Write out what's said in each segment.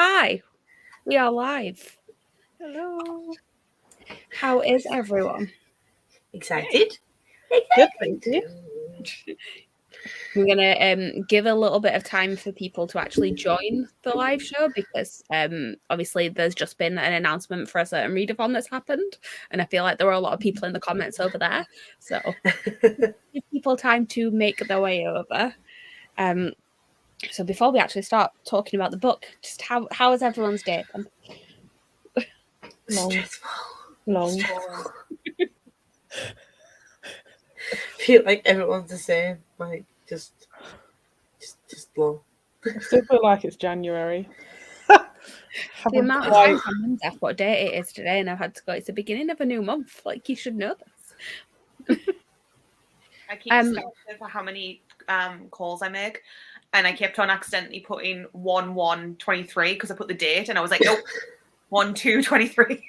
Hi, we are live. Hello. How is everyone? Excited? Good, thank you. We're going to give a little bit of time for people to actually join the live show because obviously there's just been an announcement for a certain readathon that's happened, and I feel like there were a lot of people in the comments over there. So give people time to make their way over. So before we actually start talking about the book, just how is everyone's day then? Long. Stressful. Long. I feel like everyone's the same. Like just long. I still feel like it's January. The amount of times I wonder what day it is today, and I've had to go, it's the beginning of a new month. Like, you should know this. I keep scoring for how many calls I make, and I kept on accidentally putting 1/1/23 because I put the date, and I was like, nope, 1/2/23.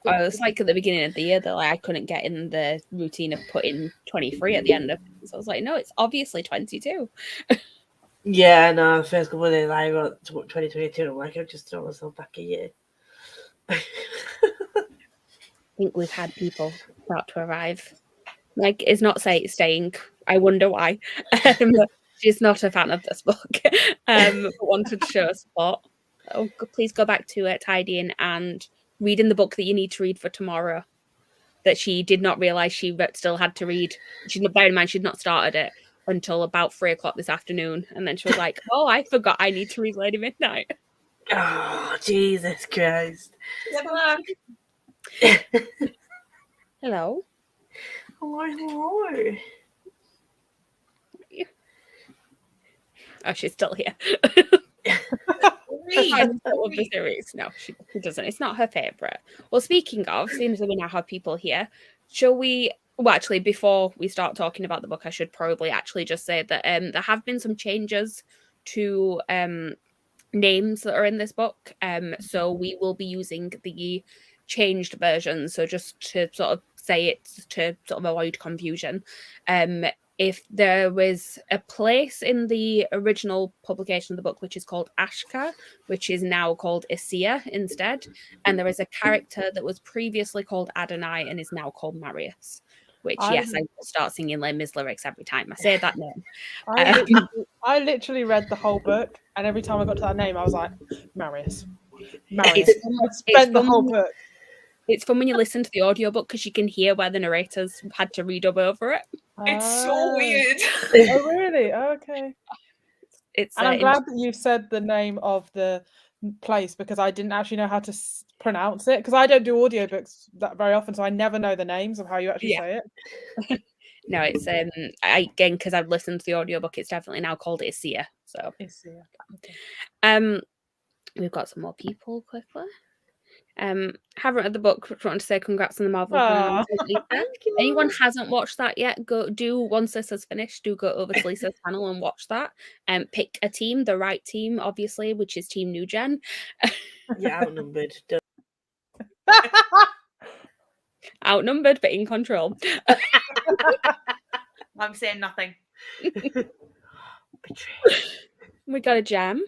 I was like at the beginning of the year that like I couldn't get in the routine of putting 23 at the end of it. So I was like, no, it's obviously 22. Yeah, no, the first couple of days I wrote 2022, I'm like, I've just thrown myself back a year. I think we've had people start to arrive. Like, it's not staying. I wonder why. She's not a fan of this book. But wanted to show support. Oh, please go back to tidying and reading the book that you need to read for tomorrow. That she did not realise she still had to read. Bear in mind, she'd not started it until about 3 o'clock this afternoon. And then she was like, oh, I forgot I need to read Lady Midnight. Oh, Jesus Christ. Hello. Hello. Oh, she's still here. The series. No, she doesn't. It's not her favourite. Well, speaking of, seems that we now have people here. Shall we... Well, actually, before we start talking about the book, I should probably actually just say that there have been some changes to names that are in this book. So we will be using the changed version. So just to sort of say it to sort of avoid confusion. If there was a place in the original publication of the book which is called Ashka, which is now called Isia instead, and there is a character that was previously called Adonai and is now called Marius, which, yes, I will start singing Les Mis lyrics every time I say that name. I literally read the whole book, and every time I got to that name, I was like, Marius. I spent the whole book. It's fun when you listen to the audiobook because you can hear where the narrators had to redub over it. It's so weird. Oh, really? Oh, okay. And I'm glad that you said the name of the place because I didn't actually know how to pronounce it because I don't do audiobooks that very often, so I never know the names of how you actually say it. No, it's again because I've listened to the audiobook, it's definitely now called Isia. So Isia. Okay. We've got some more people quickly. Haven't read the book. Just want to say congrats on the Marvel. Anyone hasn't watched that yet, once this is finished, do go over to Lisa's channel and watch that. Pick a team, the right team, obviously, which is Team New Gen. Yeah, outnumbered. Outnumbered, but in control. I'm saying nothing. We got a Gem.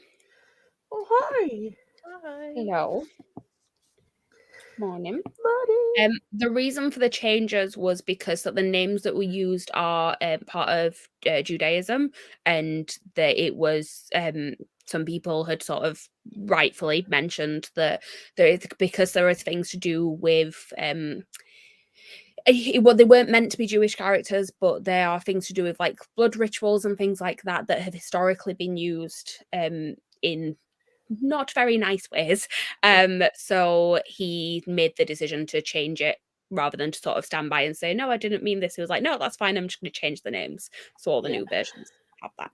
Oh, hi. Hello. Morning. The reason for the changes was because that the names that were used are part of Judaism, and that it was some people had sort of rightfully mentioned that because there is things to do with well, they weren't meant to be Jewish characters, but there are things to do with like blood rituals and things like that that have historically been used in not very nice ways. So he made the decision to change it rather than to sort of stand by and say, no, I didn't mean this. He was like, no, that's fine. I'm just going to change the names. So all the new versions have that.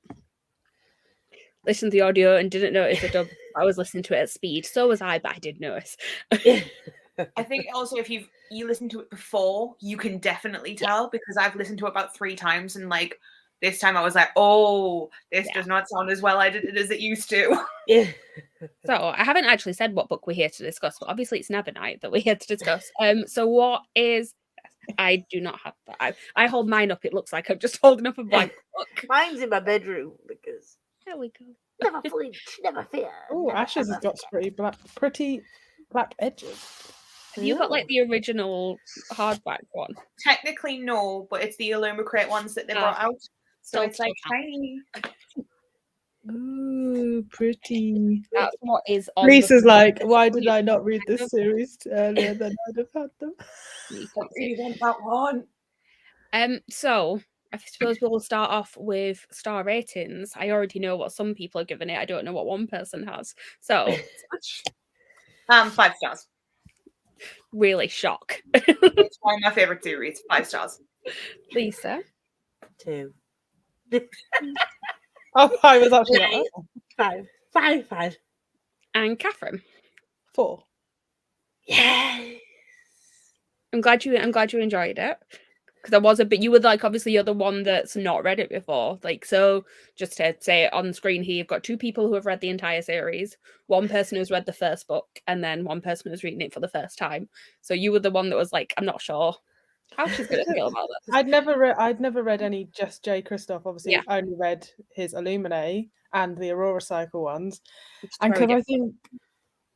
Listened to the audio and didn't notice the dub. I was listening to it at speed. So was I, but I did notice. I think also if you listen to it before, you can definitely tell because I've listened to it about 3 times and like this time I was like, oh, this does not sound as well edited as it used to. So I haven't actually said what book we're here to discuss, but obviously it's Nevernight that we're here to discuss. So what is... I do not have that. I hold mine up. It looks like I'm just holding up a blank book. Mine's in my bedroom because... There we go. Never flinch, never fear. Oh, never, Ashes has ever got forget. pretty black edges. Have you got like the original hardback one? Technically, no, but it's the Illumicrate ones that they brought out. So Still it's like tough. tiny. Ooh, pretty. That's what is on. Lisa's the like, why did I not read this series earlier than I'd have had them? You I really want that one. So I suppose we'll start off with star ratings. I already know what some people are giving it. I don't know what one person has. So 5 stars. really shock. It's one of my favorite series. 5 stars. Lisa. 2. Oh, I was actually not. 5. And Catherine. 4. Yes. I'm glad you enjoyed it. Because I was a bit, you were like, obviously you're the one that's not read it before. Like, so just to say it on screen here, you've got 2 people who have read the entire series, 1 person who's read the first book, and then 1 person who's reading it for the first time. So you were the one that was like, I'm not sure how she's going to feel about this. I'd never read any just J. Kristoff. Obviously, Yeah. I only read his Illuminate and the Aurora Cycle ones. Which is And very because I different. think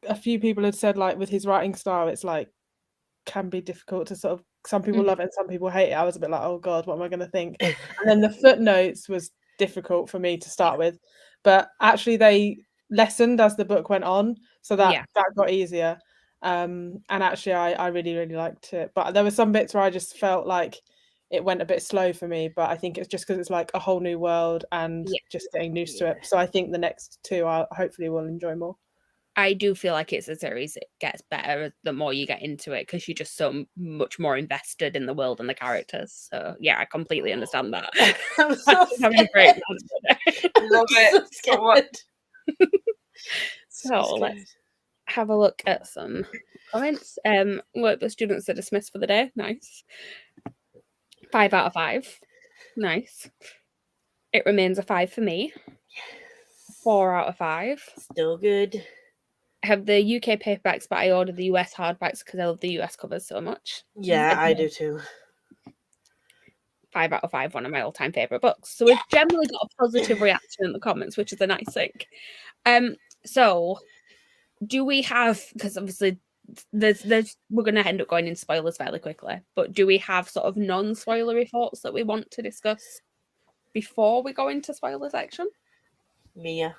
a few people had said, like, with his writing style, it's like can be difficult to sort of. Some people love it, and some people hate it. I was a bit like, oh god, what am I going to think? And then the footnotes was difficult for me to start with, but actually they lessened as the book went on, so that got easier. And actually, I really liked it, but there were some bits where I just felt like it went a bit slow for me. But I think it's just because it's like a whole new world and just getting used to it. So I think the next 2 I hopefully will enjoy more. I do feel like it's a series that gets better the more you get into it because you're just so much more invested in the world and the characters. So yeah, I completely understand that. I'm so having a great I love it so much. So let's have a look at some comments. Look, the students are dismissed for the day. Nice. 5 out of 5. Nice. It remains a 5 for me. 4 out of 5. Still good. I have the UK paperbacks, but I ordered the US hardbacks because I love the US covers so much. Yeah, I do too. 5 out of 5, one of my all-time favourite books. So we've generally got a positive reaction in the comments, which is a nice thing. So do we have, because obviously there's we're going to end up going into spoilers fairly quickly, but do we have sort of non-spoilery thoughts that we want to discuss before we go into spoiler section? Mia,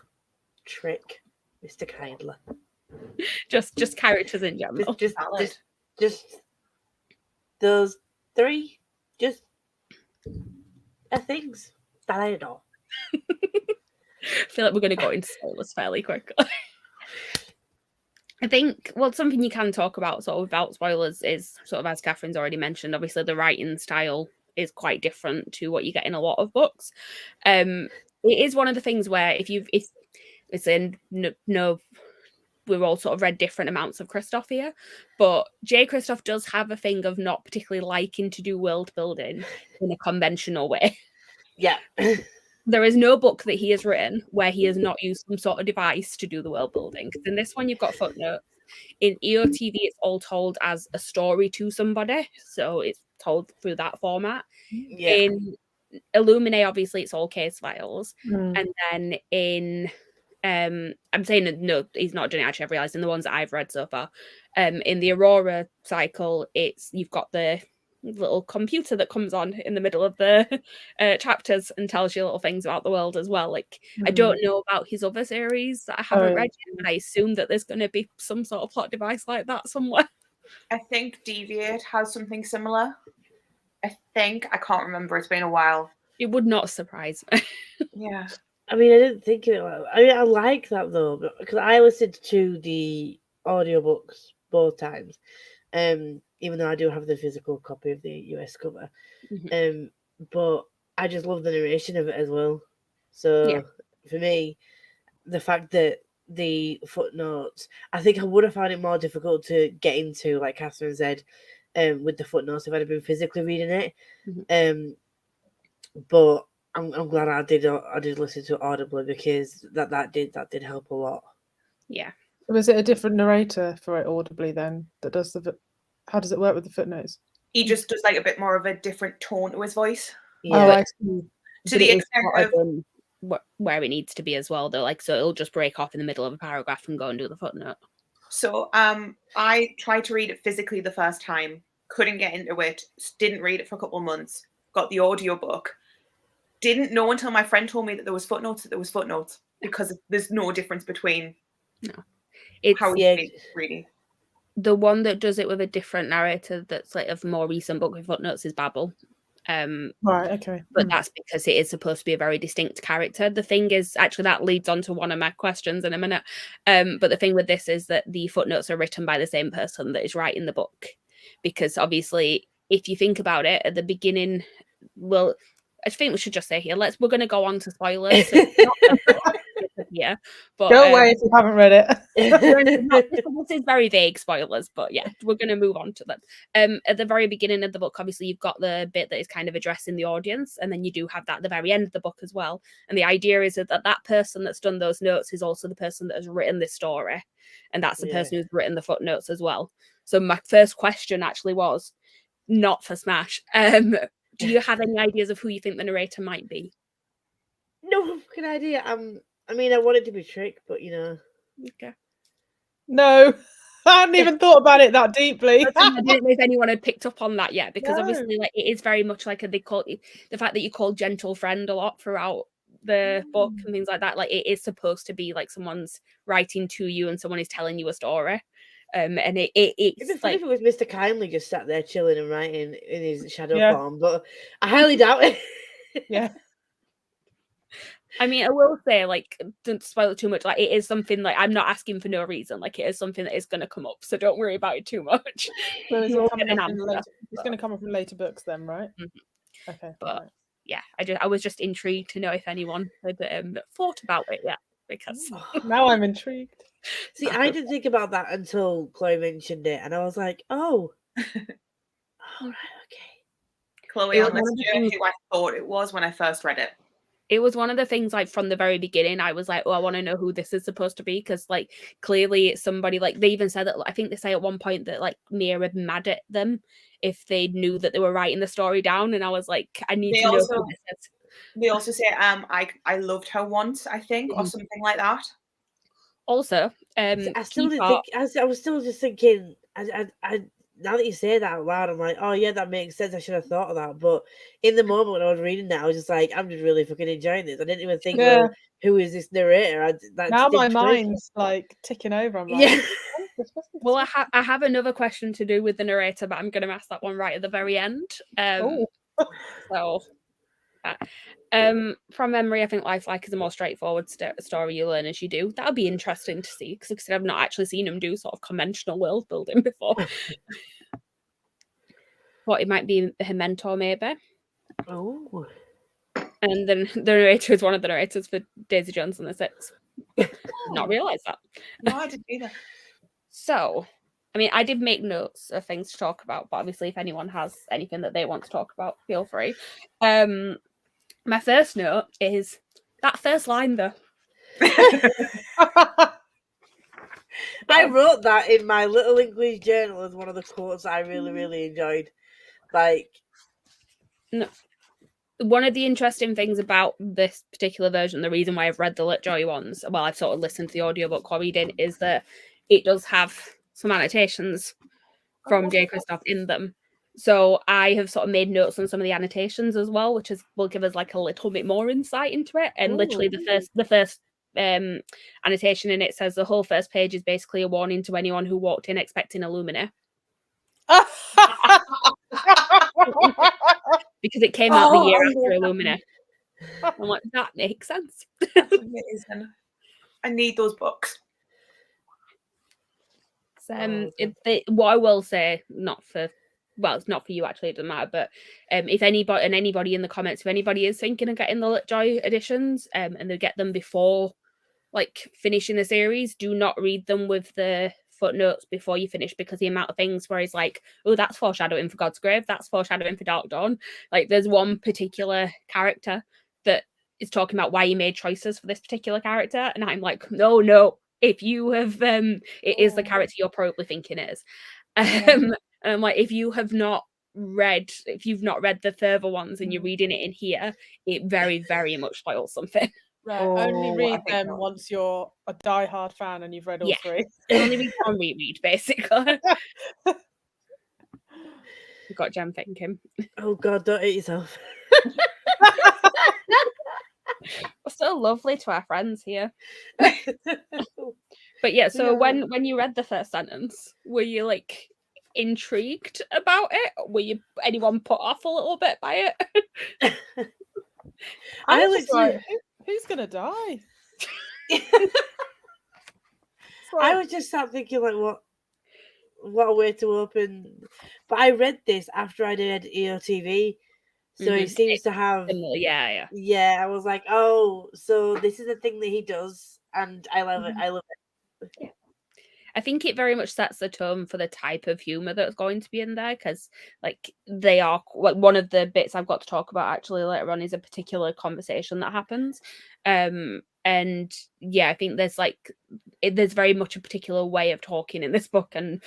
Trick, Mr. Kindler. Just characters in general. Just those 3 just things that I adore. I feel like we're going to go into spoilers fairly quickly. I think, well, something you can talk about sort of without spoilers is sort of, as Catherine's already mentioned, obviously the writing style is quite different to what you get in a lot of books. It is one of the things where if it's in no, we've all sort of read different amounts of Kristoff here, but J. Kristoff does have a thing of not particularly liking to do world building in a conventional way. Yeah. There is no book that he has written where he has not used some sort of device to do the world building. Because in this one, you've got footnotes. In EOTV, it's all told as a story to somebody. So it's told through that format. Yeah. In Illuminate, obviously, it's all case files. And then in... I'm saying no, he's not done it actually. I've realised in the ones that I've read so far. In the Aurora cycle, you've got the little computer that comes on in the middle of the chapters and tells you little things about the world as well. Like I don't know about his other series that I haven't read yet, but I assume that there's going to be some sort of plot device like that somewhere. I think Deviate has something similar. I can't remember. It's been a while. It would not surprise me. Yeah. I mean, I didn't think it. I mean, I like that though, because I listened to the audiobooks both times. Even though I do have the physical copy of the US cover. But I just love the narration of it as well. So for me, the fact that the footnotes, I think I would have found it more difficult to get into, like Catherine said, with the footnotes if I'd have been physically reading it. But I'm glad I did listen to it audibly because that did help a lot. Yeah. Was it a different narrator for it audibly then that does the? How does it work with the footnotes? He just does like a bit more of a different tone to his voice. Yeah. Oh, I see. To the extent of where it needs to be as well, though. Like, so it'll just break off in the middle of a paragraph and go and do the footnote. So I tried to read it physically the first time, couldn't get into it, didn't read it for a couple of months, got the audiobook, didn't know until my friend told me that there was footnotes, because there's no difference between It's how it's reading. the one that does it with a different narrator that's like of more recent book with footnotes is Babel. Right, okay. But that's because it is supposed to be a very distinct character. The thing is, actually, that leads on to one of my questions in a minute. But the thing with this is that the footnotes are written by the same person that is writing the book. Because obviously, if you think about it, at the beginning, well, I think we should just say here, we're going to go on to spoilers. So yeah, but go away if you haven't read it. This is very vague spoilers, but yeah, we're going to move on to them. At the very beginning of the book, obviously, you've got the bit that is kind of addressing the audience, and then you do have that at the very end of the book as well. And the idea is that person that's done those notes is also the person that has written this story, and that's the person who's written the footnotes as well. So my first question actually was not for Smash. Do you have any ideas of who you think the narrator might be? No fucking idea. I mean, I wanted to be Trick, but Okay. No, I hadn't even thought about it that deeply. I didn't know if anyone had picked up on that yet, because obviously, like, it is very much like they call it, the fact that you call gentle friend a lot throughout the book and things like that. Like, it is supposed to be like someone's writing to you and someone is telling you a story. And it's like, if it was Mr. Kindly just sat there chilling and writing in his shadow form, but I highly doubt it. Yeah. I mean, I will say, like, don't spoil it too much. Like, it is something, like, I'm not asking for no reason. Like, it is something that is going to come up, so don't worry about it too much. So it's going to come up in later books then, right? Mm-hmm. Okay. But right. Yeah, I was just intrigued to know if anyone had thought about it yet, because now I'm intrigued. See, I didn't think about that until Chloe mentioned it, and I was like, oh, all right, okay. Chloe, on this journey, who I thought it was when I first read it. It was one of the things, like, from the very beginning, I was like, oh, I want to know who this is supposed to be, because, like, clearly it's somebody, like, they even said that, I think they say at one point that, like, Mia had mad at them if they knew that they were writing the story down, and I was like, I need to know who this is. They also say, I loved her once, I think, or something like that. Also, I still didn't think, I was still just thinking, I now that you say that out loud, I'm like, oh yeah, that makes sense. I should have thought of that. But in the moment when I was reading that, I was just like, I'm just really fucking enjoying this. I didn't even think, well, who is this narrator? Now my mind's like ticking over. I'm like, well, I have another question to do with the narrator, but I'm going to ask that one right at the very end. From memory, I think Lifelike is a more straightforward story you learn as you do. That'll be interesting to see, because I've not actually seen him do sort of conventional world building before. Thought it might be her mentor, maybe. Oh. And then the narrator is one of the narrators for Daisy Jones and the Six. Not realised that. No, I didn't either. So, I mean, I did make notes of things to talk about, but obviously if anyone has anything that they want to talk about, feel free. My first note is that first line, though. I wrote that in my little English journal as one of the quotes I really, really enjoyed. Like, no. One of the interesting things about this particular version, the reason why I've read the Litjoy ones, well, I've sort of listened to the audiobook while reading, is that it does have some annotations from J. Kristoff in them. So I have sort of made notes on some of the annotations as well, which will give us like a little bit more insight into it. And literally the first annotation in it says the whole first page is basically a warning to anyone who walked in expecting Illumina. Because it came out the year after Illumina. I'm like, that makes sense. That's amazing. I need those books. What I will say, it's not for you actually, it doesn't matter, but if anybody in the comments, if anybody is thinking of getting the Litjoy editions and they get them before like finishing the series, do not read them with the footnotes before you finish, because the amount of things where it's like, oh, that's foreshadowing for God's Grave, that's foreshadowing for Dark Dawn. Like, there's one particular character that is talking about why he made choices for this particular character, and I'm like, no, if you have it is the character you're probably thinking it is. And I'm like, if you've not read the further ones and you're reading it in here, it very, very much spoils something. Right. Only Oh, I read think them not. once you're a die-hard fan and you've read all Yeah. 3. Only read one reread, basically. We've got Jem thinking. Oh God, don't hit yourself. We're still lovely to our friends here. But yeah, so when you read the first sentence, were you like intrigued about it? Were you anyone put off a little bit by it? I was just like, who's gonna die? I was just sat thinking, like, what a way to open. But I read this after I did EOTV, so it seems to have. Yeah. Yeah, I was like, oh, so this is the thing that he does, and I love it. I love it. Yeah. I think it very much sets the tone for the type of humor that's going to be in there, because like they are like one of the bits I've got to talk about actually later on is a particular conversation that happens, and yeah, I think there's like there's very much a particular way of talking in this book, and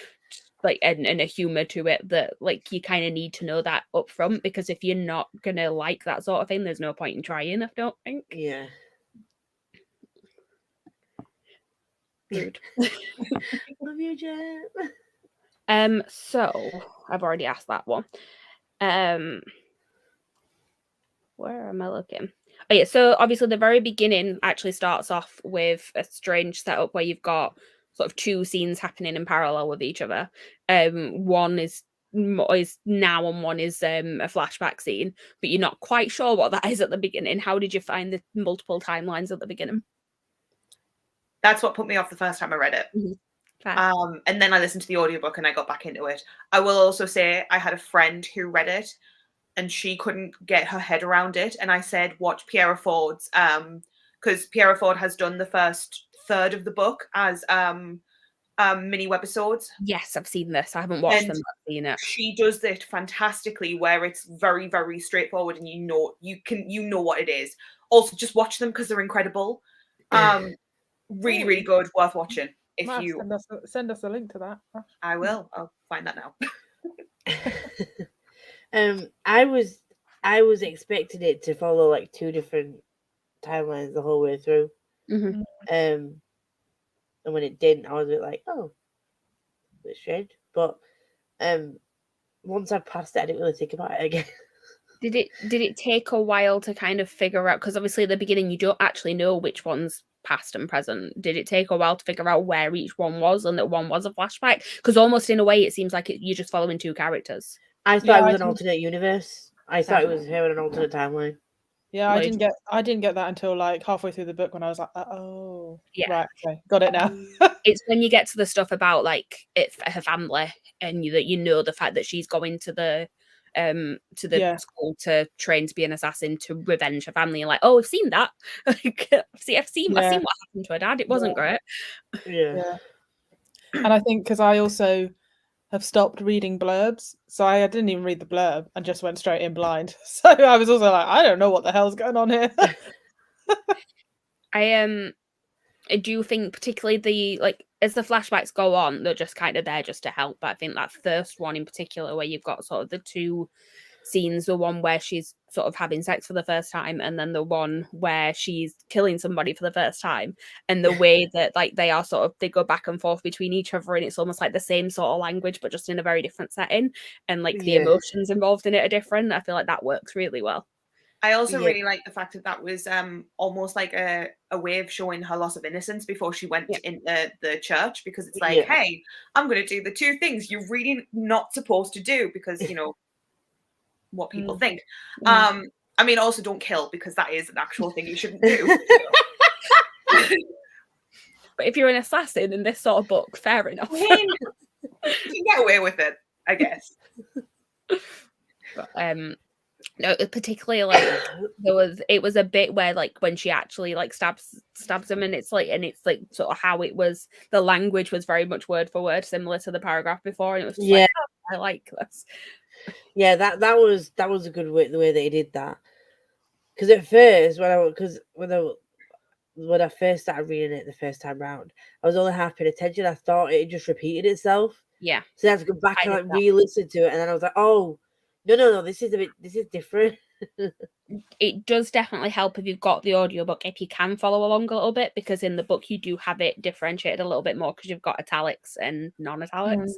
like and a humor to it that like you kind of need to know that up front, because if you're not gonna like that sort of thing, there's no point in trying, I don't think. Yeah. Rude. Love you, Jen. So I've already asked that one. Where am I looking? Oh yeah, so obviously the very beginning actually starts off with a strange setup where you've got sort of 2 scenes happening in parallel with each other. One is now and one is a flashback scene, but you're not quite sure what that is at the beginning. How did you find the multiple timelines at the beginning? That's what put me off the first time I read it. And then I listened to the audiobook and I got back into it. I will also say I had a friend who read it and she couldn't get her head around it. And I said, watch Pierre Ford's, because Pierre Ford has done the first third of the book as mini webisodes. Yes, I've seen this. I haven't watched them, but I've seen it. She does it fantastically, where it's very, very straightforward, and you know what it is. Also, just watch them because they're incredible. Really, really good, worth watching. If Matt, you send us a link to that. I will. I'll find that now. I was expecting it to follow like 2 different timelines the whole way through. And when it didn't, I was a bit like, oh, a bit strange. But once I passed it, I didn't really think about it again. Did it take a while to kind of figure out, because obviously at the beginning you don't actually know which one's past and present. Did it take a while to figure out where each one was and that one was a flashback? Because almost in a way it seems like you're just following 2 characters. I thought it was an alternate universe. I thought it was her in an alternate timeline. Yeah, I didn't get that until like halfway through the book when I was like, oh, yeah, right, okay, got it now. It's when you get to the stuff about like her family and you know the fact that she's going to the school to train to be an assassin to revenge her family. You're like, oh, I've seen that. Like, I've seen what happened to her dad. It wasn't great. Yeah. And I think because I also have stopped reading blurbs, so I didn't even read the blurb and just went straight in blind. So I was also like, I don't know what the hell's going on here. I do think particularly as the flashbacks go on, they're just kind of there just to help. But I think that first one in particular, where you've got sort of the 2 scenes, the one where she's sort of having sex for the first time, and then the one where she's killing somebody for the first time, and the way that like they go back and forth between each other, and it's almost like the same sort of language but just in a very different setting, and like the emotions involved in it are different. I feel like that works really well. I also really like the fact that was almost like a way of showing her loss of innocence before she went into the church, because it's like, hey, I'm going to do the 2 things you're really not supposed to do, because you know what people think. I mean, also don't kill, because that is an actual thing you shouldn't do. But if you're an assassin in this sort of book, fair enough. You can get away with it, I guess. But, no, particularly like it was a bit where like when she actually like stabs him, and it's like sort of how it was, the language was very much word for word similar to the paragraph before, and it was just like, oh, I like this. Yeah, that was a good way, the way they did that. Because at first, when I first started reading it the first time round, I was only half paying attention. I thought it just repeated itself. Yeah. So I had to go back and like re-listen to it, and then I was like, oh, no, this is different. It does definitely help if you've got the audiobook, if you can follow along a little bit, because in the book you do have it differentiated a little bit more because you've got italics and non-italics.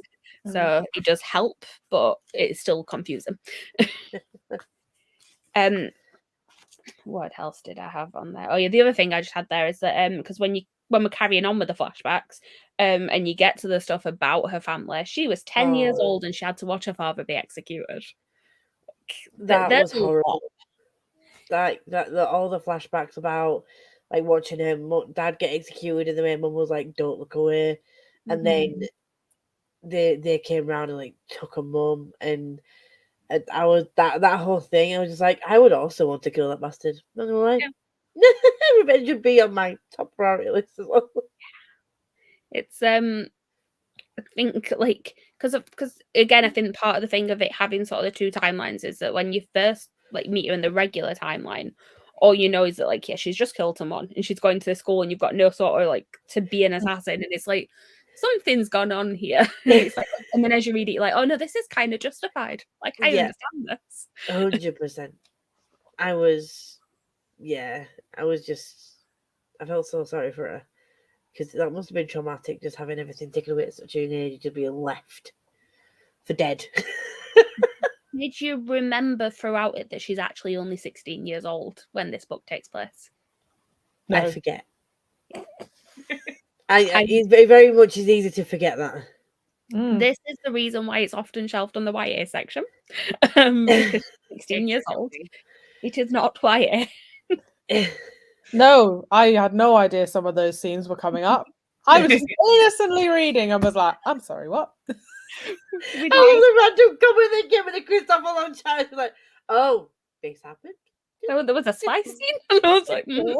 So it does help, but it's still confusing. What else did I have on there? Oh yeah, the other thing I just had there is that because when we're carrying on with the flashbacks, and you get to the stuff about her family, she was 10 years old and she had to watch her father be executed. That was horrible. That all the flashbacks about like watching her dad get executed, and the way mum was like, "Don't look away," and then they came around and like took her mum, and I was that whole thing. I was just like, I would also want to kill that bastard. Not gonna lie, revenge would be on my top priority list as well. It's I think like because again, I think part of the thing of it having sort of the two timelines is that when you first like meet her in the regular timeline, all you know is that like she's just killed someone and she's going to the school and you've got no sort of like to be an assassin, and it's like something's gone on here. And it's like, and then as you read it, you're like, oh no, this is kind of justified. Like I understand this. 100%. I felt so sorry for her because that must have been traumatic, just having everything taken away at such an age, just being left for dead. Did you remember throughout it that she's actually only 16 years old when this book takes place? No. I forget. It's very much is easy to forget that. This is the reason why it's often shelved on the YA section. Because 16 years old. It is not YA. No, I had no idea some of those scenes were coming up. I was just innocently reading and was like, I'm sorry, what? The random comment they gave me the Kristoffalong child, like, oh, this happened. So there was a spice scene, and I was like, yes.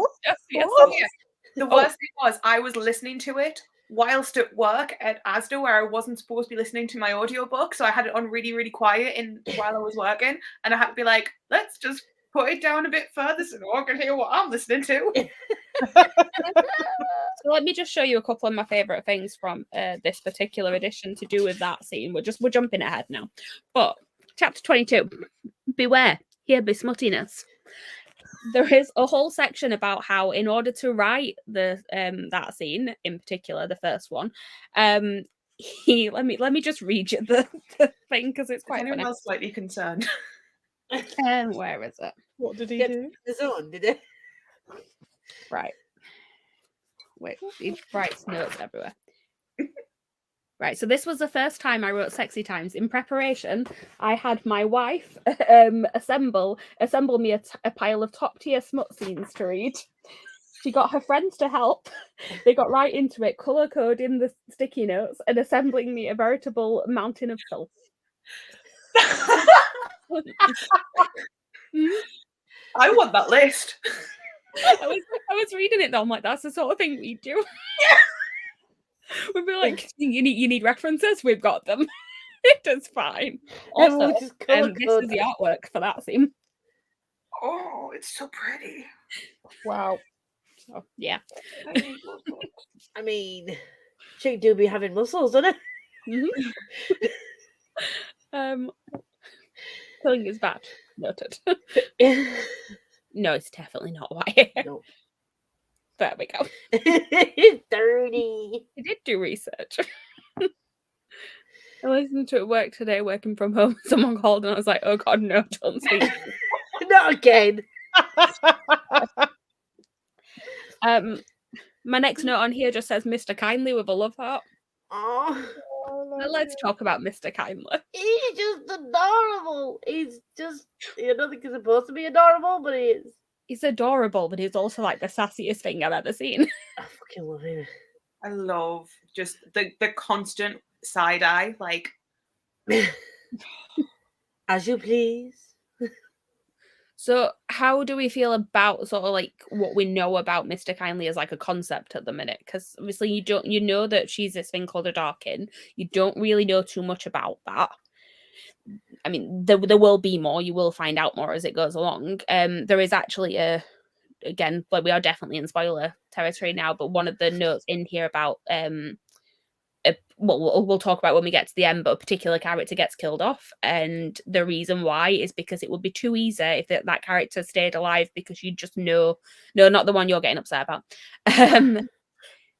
The worst thing was I was listening to it whilst at work at Asda, where I wasn't supposed to be listening to my audiobook, so I had it on really, really quiet while I was working, and I had to be like, let's just put it down a bit further so no one can hear what I'm listening to. So let me just show you a couple of my favourite things from this particular edition to do with that scene. We're jumping ahead now. But chapter 22, beware, here be smuttiness. There is a whole section about how in order to write the that scene, in particular, the first one, let me just read you the thing because it's quite funny. I was slightly concerned. Where is it? What did he do? The zone, did it? Right. Wait, he writes notes everywhere. Right, so this was the first time I wrote Sexy Times. In preparation, I had my wife assemble me a pile of top-tier smut scenes to read. She got her friends to help. They got right into it, colour-coding the sticky notes and assembling me a veritable mountain of filth. I want that list. I was reading it though. I'm like, that's the sort of thing we do. We'd be like, you need references. We've got them. It is fine. Also, this is the artwork for that scene. Oh, it's so pretty. Wow. So, yeah. I mean, chick do be having muscles, doesn't it? Killing is bad. Noted. No, it's definitely not YA. No. There we go. Dirty. I did do research. I listened to it at work today, working from home. Someone called and I was like, oh God, no, don't speak. Not again. My next note on here just says Mr. Kindly with a love heart. Oh, let's talk about Mr. Kindly. He's just adorable. He's just, I don't think he's supposed to be adorable, but he is. He's adorable, but he's also like the sassiest thing I've ever seen. I fucking love him. I love just the constant side eye, like as you please. So how do we feel about sort of like what we know about Mr. Kindly as like a concept at the minute? Because obviously you know that she's this thing called a Darkin. You don't really know too much about that. I mean, there will be more. You will find out more as it goes along. There is actually we are definitely in spoiler territory now, but one of the notes in here about we'll talk about when we get to the end, but a particular character gets killed off, and the reason why is because it would be too easy if that character stayed alive, because you just know, no, not the one you're getting upset about.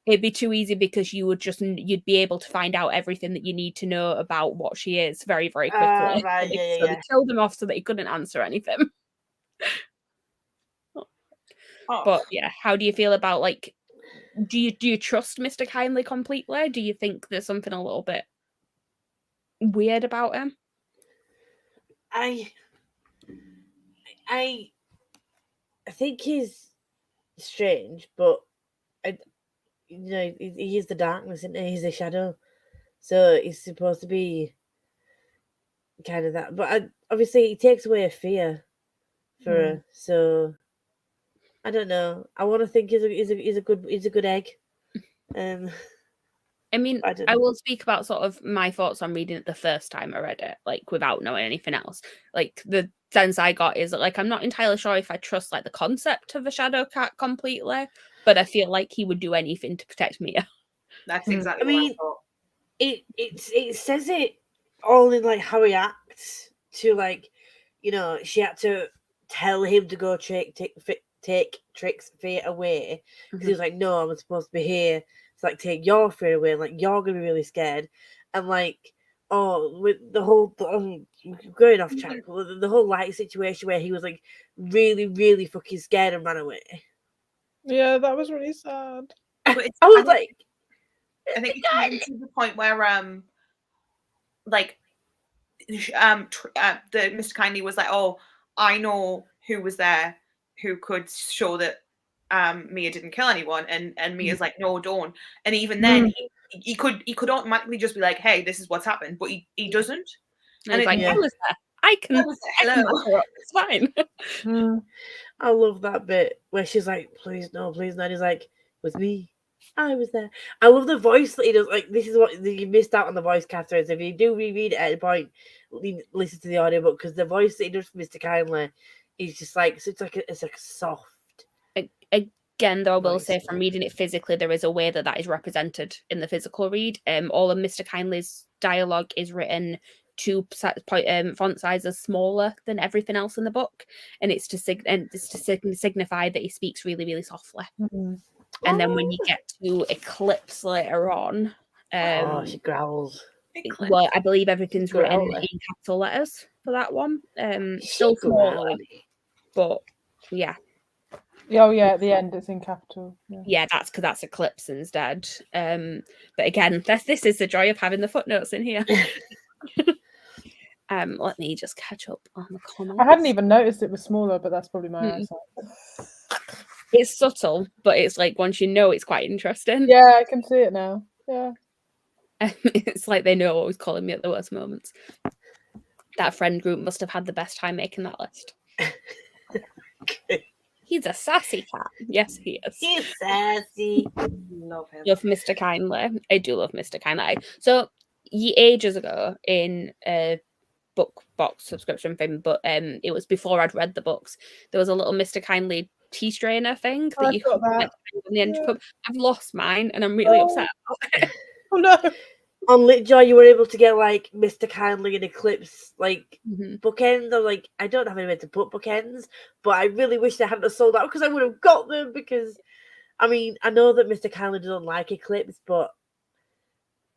It'd be too easy because you'd be able to find out everything that you need to know about what she is very, very quickly. Right, So they killed him off so that he couldn't answer anything. Oh. But yeah, how do you feel about, like, do you trust Mr. Kindly completely? Do you think there's something a little bit weird about him? I think he's strange, but he is the darkness, isn't he? He's the shadow, so he's supposed to be kind of that. But obviously, he takes away a fear for her. So I don't know. I want to think he's a good egg. I mean, I don't I know. will speak about sort of my thoughts on reading it the first time I read it, like, without knowing anything else. Like, the sense I got is that, like, I'm not entirely sure if I trust, like, the concept of a shadow cat completely, but I feel like he would do anything to protect Mia. That's exactly I mean, what I thought. it says it all in, like, how he acts to, like, she had to tell him to go take Trick's fear away, because he was like, no, I'm supposed to be here to, like, take your fear away, and, like, you're gonna be really scared. And, like, with the whole going off track, the whole light situation where he was, like, really, really fucking scared and ran away. Yeah, that was really sad. But I was like, I think it's getting to the point where like the Mr. Kindly was like, oh, I know who was there who could show that Mia didn't kill anyone, and Mia's like, no, don't. And even then he could automatically just be like, hey, this is what's happened, but he doesn't. And he's like, yeah. I was there. I can I was there, hello. back her up. It's fine. I love that bit where she's like, please no, please no. And he's like, with me. I was there. I love the voice that he does. Like, this is what you missed out on the voice, Catherine. So if you do reread it at any point, listen to the audiobook, because the voice that he does for Mr. Kindly is just like, it's like soft. Again, though, I will voice. say from reading it physically, there is a way that is represented in the physical read. All of Mr. Kindly's dialogue is written to font sizes smaller than everything else in the book, and it's to signify that he speaks really, really softly. And then when you get to Eclipse later on, she growls. well, I believe everything's written in capital letters for that one. Still smaller, but yeah. Oh yeah, at the end it's in capital. Yeah, that's because that's Eclipse instead. But again, this is the joy of having the footnotes in here. Let me just catch up on the comments. I hadn't even noticed it was smaller, but that's probably my eyesight. It's subtle, but it's like, once you know, it's quite interesting. Yeah, I can see it now. Yeah. It's like they know what was calling me at the worst moments. That friend group must have had the best time making that list. He's a sassy cat. Yes, he is. He's sassy. Love him. Love Mr. Kindly. I do love Mr. Kindly. So, ages ago in a book box subscription thing, but it was before I'd read the books, there was a little Mr. Kindly tea strainer thing that you could get in the end of the pub. I've lost mine and I'm really upset about it. Oh no. On Litjoy, you were able to get, like, Mr. Kindly and Eclipse, like, bookends. I'm like, I don't have anywhere to put bookends, but I really wish they hadn't sold out, because I would have got them. Because, I mean, I know that Mr. Kindly doesn't like Eclipse, but,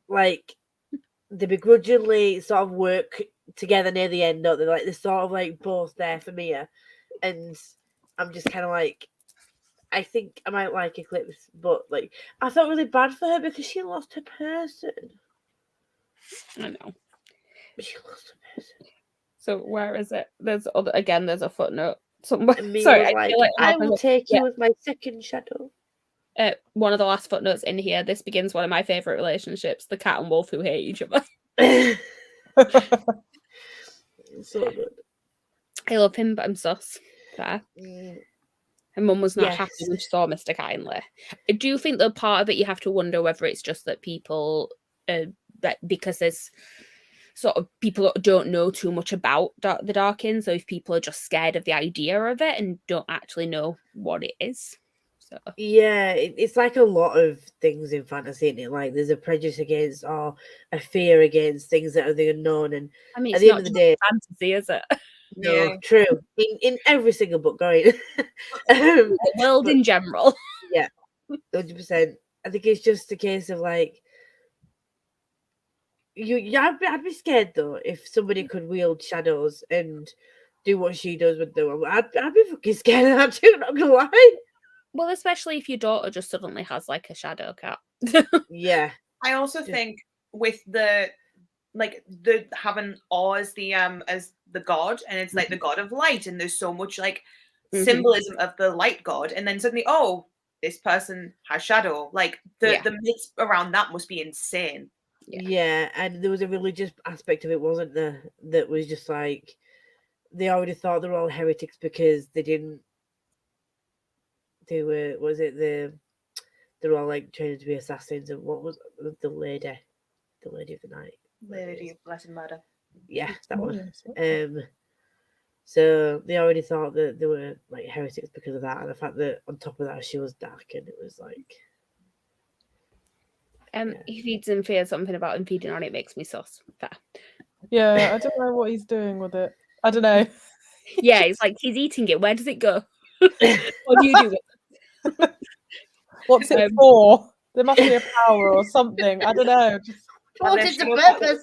like, they begrudgingly sort of work together near the end, don't they? Like, they're sort of, like, both there for Mia, and I'm just kind of like, I think I might like Eclipse, but, like, I felt really bad for her because she lost her person. I know. She lost her person. So where is it? There's a footnote somewhere. And Mia Sorry, was I will take you with my second shadow. One of the last footnotes in here. This begins one of my favorite relationships: the cat and wolf who hate each other. So good. I love him, but I'm sus. Fair. And Mum was not happy when she saw Mr. Kindly. I do think that part of it you have to wonder whether it's just that people, because there's sort of people that don't know too much about the Dark Inn, so if people are just scared of the idea of it and don't actually know what it is. So Yeah, it's like a lot of things in fantasy, isn't it? Like there's a prejudice against or a fear against things that are the unknown, and I mean, at it's the end not of the just day, fantasy, is it? no, Yeah. true. In every single book, going. The world but- in general. Yeah, 100%. I think it's just a case of like I'd be scared though if somebody could wield shadows and do what she does with them. I'd be fucking scared of that too. Not gonna lie. Well, especially if your daughter just suddenly has like a shadow cat. Yeah, I also Just- think with the having awe as the god, and it's like the god of light, and there's so much like Mhm. symbolism of the light god, and then suddenly, oh, this person has shadow. Like Yeah. the myths around that must be insane. yeah, and there was a religious aspect of it, wasn't there? That was just like they already thought they were all heretics because they didn't. They were. Was it they were all like training to be assassins, and what was the lady? The lady of the night. Lady of Blessed Murder. Yeah, that one. Yes. So they already thought that they were like heretics because of that, and the fact that on top of that she was dark, and it was like, He feeds and fears something about him feeding on it makes me sus. Fair. Yeah, I don't know what he's doing with it. I don't know. Yeah, it's like he's eating it. Where does it go? What do you do with it? What's it for? There must be a power or something. I don't know. Just what is the purpose?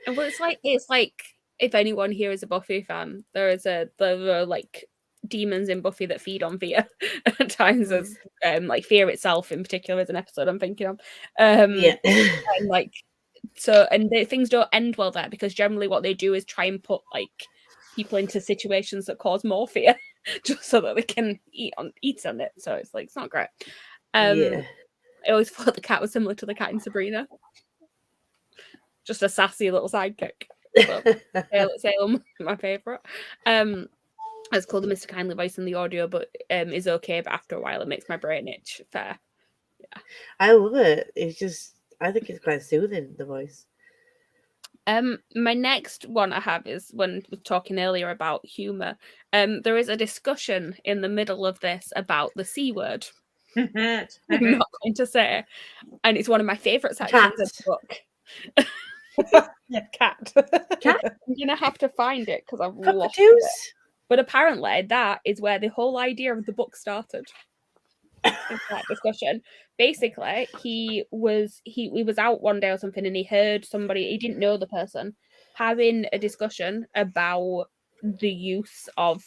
Well, it's like if anyone here is a Buffy fan, there are like demons in Buffy that feed on fear at times, as like fear itself in particular is an episode I'm thinking of. Yeah. And like so, and things don't end well there because generally what they do is try and put like people into situations that cause more fear, just so that they can eat on it. So it's like it's not great. Yeah. I always thought the cat was similar to the cat in Sabrina. Just a sassy little sidekick. Salem, my favourite. It's called the Mr. Kindly voice in the audio, but is okay, but after a while it makes my brain itch. Fair. Yeah. I love it. It's just I think it's quite soothing, the voice. My next one I have is when we were talking earlier about humour. There is a discussion in the middle of this about the C word. I'm not going to say, and it's one of my favourite sections of the book. yeah, cat. I'm gonna have to find it because I've lost it. But apparently, that is where the whole idea of the book started. In that discussion, basically, he was out one day or something, and he heard somebody, he didn't know the person, having a discussion about the use of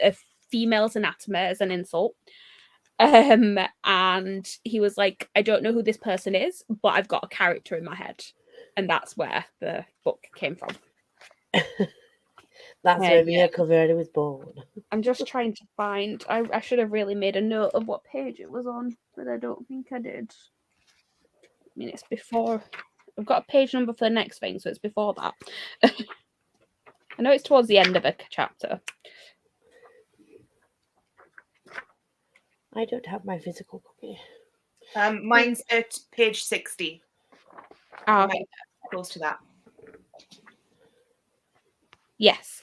a female's anatomy as an insult. And he was like, I don't know who this person is, but I've got a character in my head. And that's where the book came from. That's where Mia Coverti was born. I'm just trying to find. I should have really made a note of what page it was on, but I don't think I did. I mean, it's before. I've got a page number for the next thing, so it's before that. I know it's towards the end of a chapter. I don't have my physical copy. Mine's at page 60. Okay. Close to that. Yes.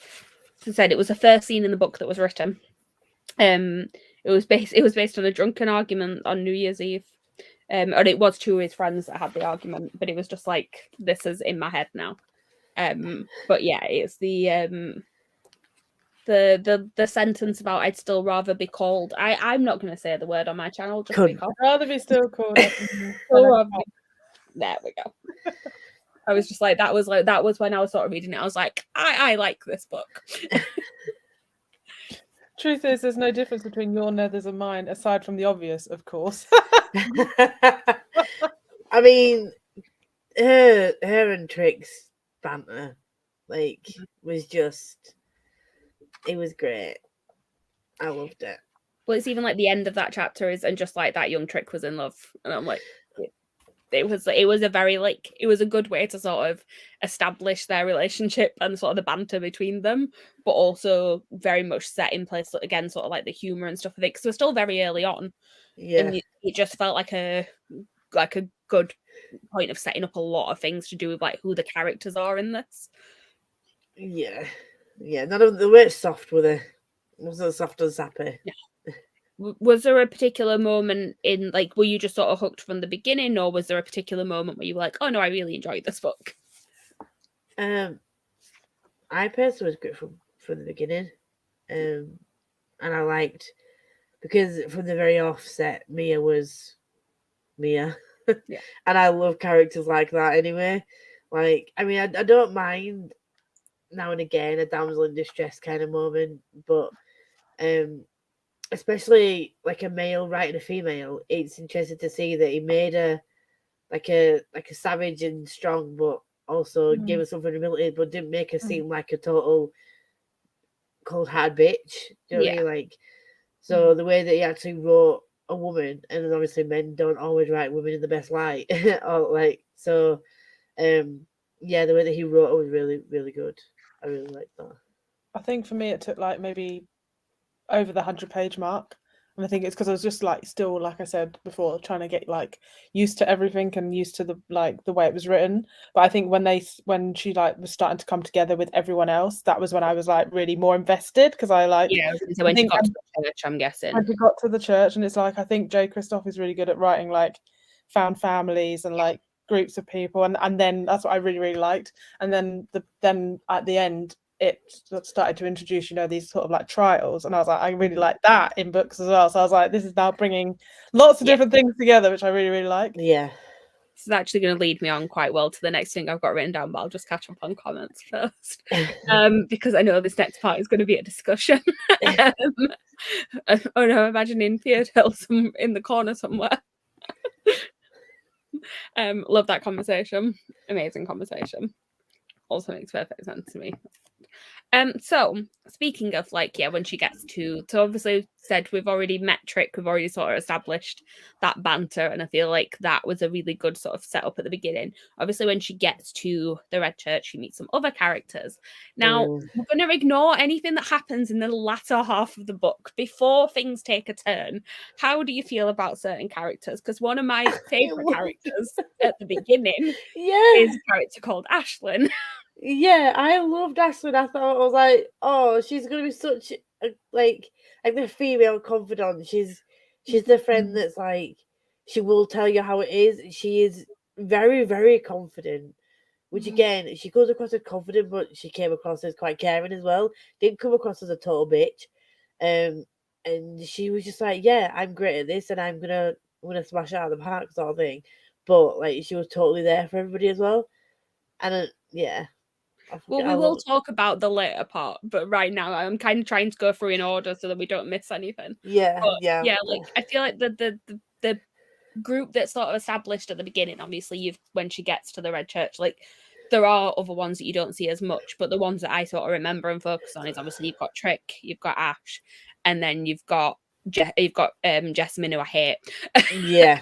As I said, it was the first scene in the book that was written. It was based on a drunken argument on New Year's Eve. And it was two of his friends that had the argument, but it was just like, this is in my head now. But yeah, it's the sentence about I'd still rather be called. I'm not going to say the word on my channel just because. I'd rather be still called. There we go. I was just like that was when I was sort of reading it. I was like, I like this book. Truth is, there's no difference between your nethers and mine, aside from the obvious, of course. I mean, her and Trix's banter, like, was just, it was great. I loved it. Well, it's even like the end of that chapter is, and just like that young Trick was in love, and I'm like, it was a very like, it was a good way to sort of establish their relationship and sort of the banter between them, but also very much set in place again, sort of like the humor and stuff of it, because we're still very early on. Yeah, and it just felt like a good point of setting up a lot of things to do with like who the characters are in this. Yeah. None of them were soft, were they? Wasn't soft and sappy. Yeah. Was there a particular moment in, like, were you just sort of hooked from the beginning, or was there a particular moment where you were like, oh no, I really enjoyed this book? I personally was good from the beginning, and I liked, because from the very offset, Mia was Mia, Yeah. and I love characters like that anyway. Like, I mean, I don't mind now and again a damsel in distress kind of moment, but especially like a male writing a female, it's interesting to see that he made her like a savage and strong, but also gave her something humility, but didn't make her seem like a total cold hard bitch. Do you know what I mean? Like, so the way that he actually wrote a woman, and then obviously men don't always write women in the best light, or like, so yeah, the way that he wrote it was really, really good. I really liked that. I think for me it took like maybe over the 100-page mark, and I think it's because I was just like still, like I said before, trying to get like used to everything and used to the way it was written. But I think when she like was starting to come together with everyone else, that was when I was like really more invested, because I like so when she got to the church, I'm guessing when she got to the church, and it's like I think Jay Kristoff is really good at writing like found families and like groups of people, and then that's what I really, really liked. And then at the end it started to introduce, you know, these sort of like trials, and I was like, I really like that in books as well. So I was like, this is now bringing lots of different things together, which I really, really like. Yeah, this is actually going to lead me on quite well to the next thing I've got written down, but I'll just catch up on comments first, because I know this next part is going to be a discussion. Oh no, imagining Theodore in the corner somewhere. Love that conversation. Amazing conversation. Also makes perfect sense to me. So speaking of like, when she gets to, so obviously said we've already met Trick, we've already sort of established that banter, and I feel like that was a really good sort of setup at the beginning. Obviously, when she gets to the Red Church, she meets some other characters. Now, we're going to ignore anything that happens in the latter half of the book before things take a turn. How do you feel about certain characters? Because one of my favorite characters at the beginning is a character called Ashlyn. Yeah, I loved Ashlyn. I thought, I was like, oh, she's gonna be such a, like the female confidant. She's the friend that's like, she will tell you how it is. She is very, very confident. Which again, she goes across as confident, but she came across as quite caring as well. Didn't come across as a total bitch. And she was just like, yeah, I'm great at this, and I'm gonna smash it out of the park, sort of thing. But like, she was totally there for everybody as well. And yeah. Well, we will talk about the later part, but right now I'm kind of trying to go through in order so that we don't miss anything. Yeah, but, yeah. Like, I feel like the group that's sort of established at the beginning, obviously, when she gets to the Red Church, like, there are other ones that you don't see as much, but the ones that I sort of remember and focus on is obviously you've got Trick, you've got Ash, and then you've got Jessamine, who I hate. Yeah.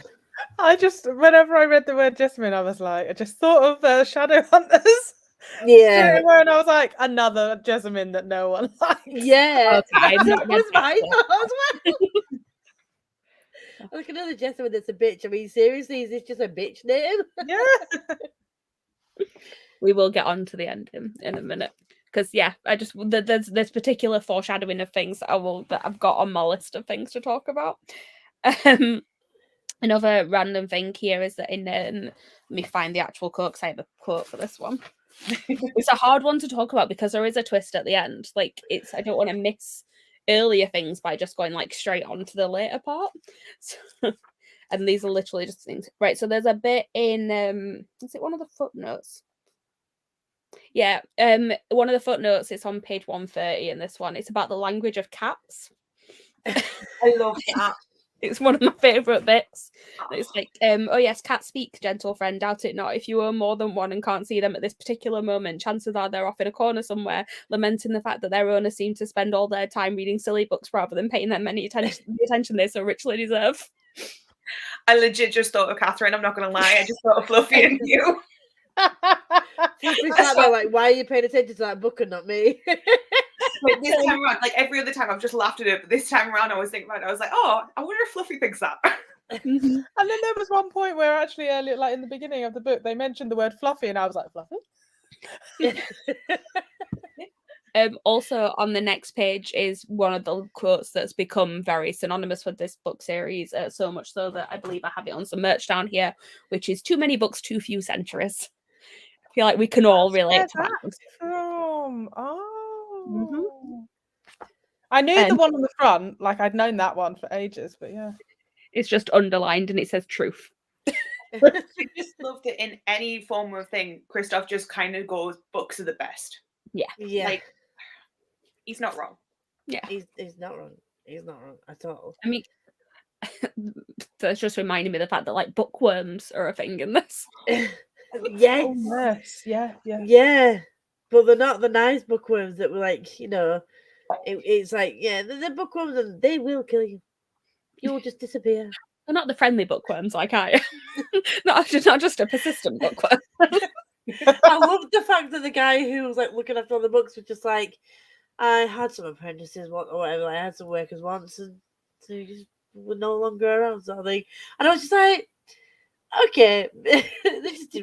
I just, whenever I read the word Jessamine, I was like, I just thought of Shadowhunters. Yeah. And I was like, another Jessamine that no one likes. Yeah. I've That was my thought as well. Like, another Jessamine that's a bitch. I mean, seriously, is this just a bitch name? Yeah. We will get on to the ending in a minute. Because I just there's particular foreshadowing of things that I've got on my list of things to talk about. Another random thing here is that let me find the actual quote, because I have a quote for this one. It's a hard one to talk about because there is a twist at the end. Like, I don't want to miss earlier things by just going like straight on to the later part. So, and these are literally just things. Right, so there's a bit in is it one of the footnotes? Yeah, one of the footnotes, it's on page 130 in this one. It's about the language of cats. I love that. It's one of my favourite bits. It's like, oh yes, cats speak, gentle friend, doubt it not. If you own more than one and can't see them at this particular moment, chances are they're off in a corner somewhere, lamenting the fact that their owners seem to spend all their time reading silly books rather than paying them the attention they so richly deserve. I legit just thought of Catherine, I'm not going to lie. I just thought of Fluffy and you. Fluffy's sat there like, why are you paying attention to that book and not me? Like, this time around, like every other time I've just laughed at it, but this time around I was thinking about it. I was like, oh, I wonder if Fluffy thinks that. And then there was one point where actually earlier, like in the beginning of the book, they mentioned the word fluffy, and I was like, fluffy? Also, on the next page is one of the quotes that's become very synonymous with this book series, so much so that I believe I have it on some merch down here, which is "Too many books, too few centuries." I feel like we can all relate Where's to that. that from? Oh. Mhm. I knew the And one on the front, like I'd known that one for ages, but yeah. it's just underlined and it says truth. I just love that in any form of thing, Kristoff just kind of goes, books are the best. Yeah. Like, he's not wrong. Yeah. He's not wrong. He's not wrong at all. I mean, that's just reminding me of the fact that like bookworms are a thing in this. Yes. Oh, yes. Yeah. Yeah. But they're not the nice bookworms that were like, you know, it's like, yeah, they're bookworms and they will kill you. You'll just disappear. They're not the friendly bookworms like I not just a persistent bookworm. I love the fact that the guy who was like looking after all the books was just like, I had some apprentices or whatever, I had some workers once and so you just were no longer around sort of thing. And I was just like, okay, they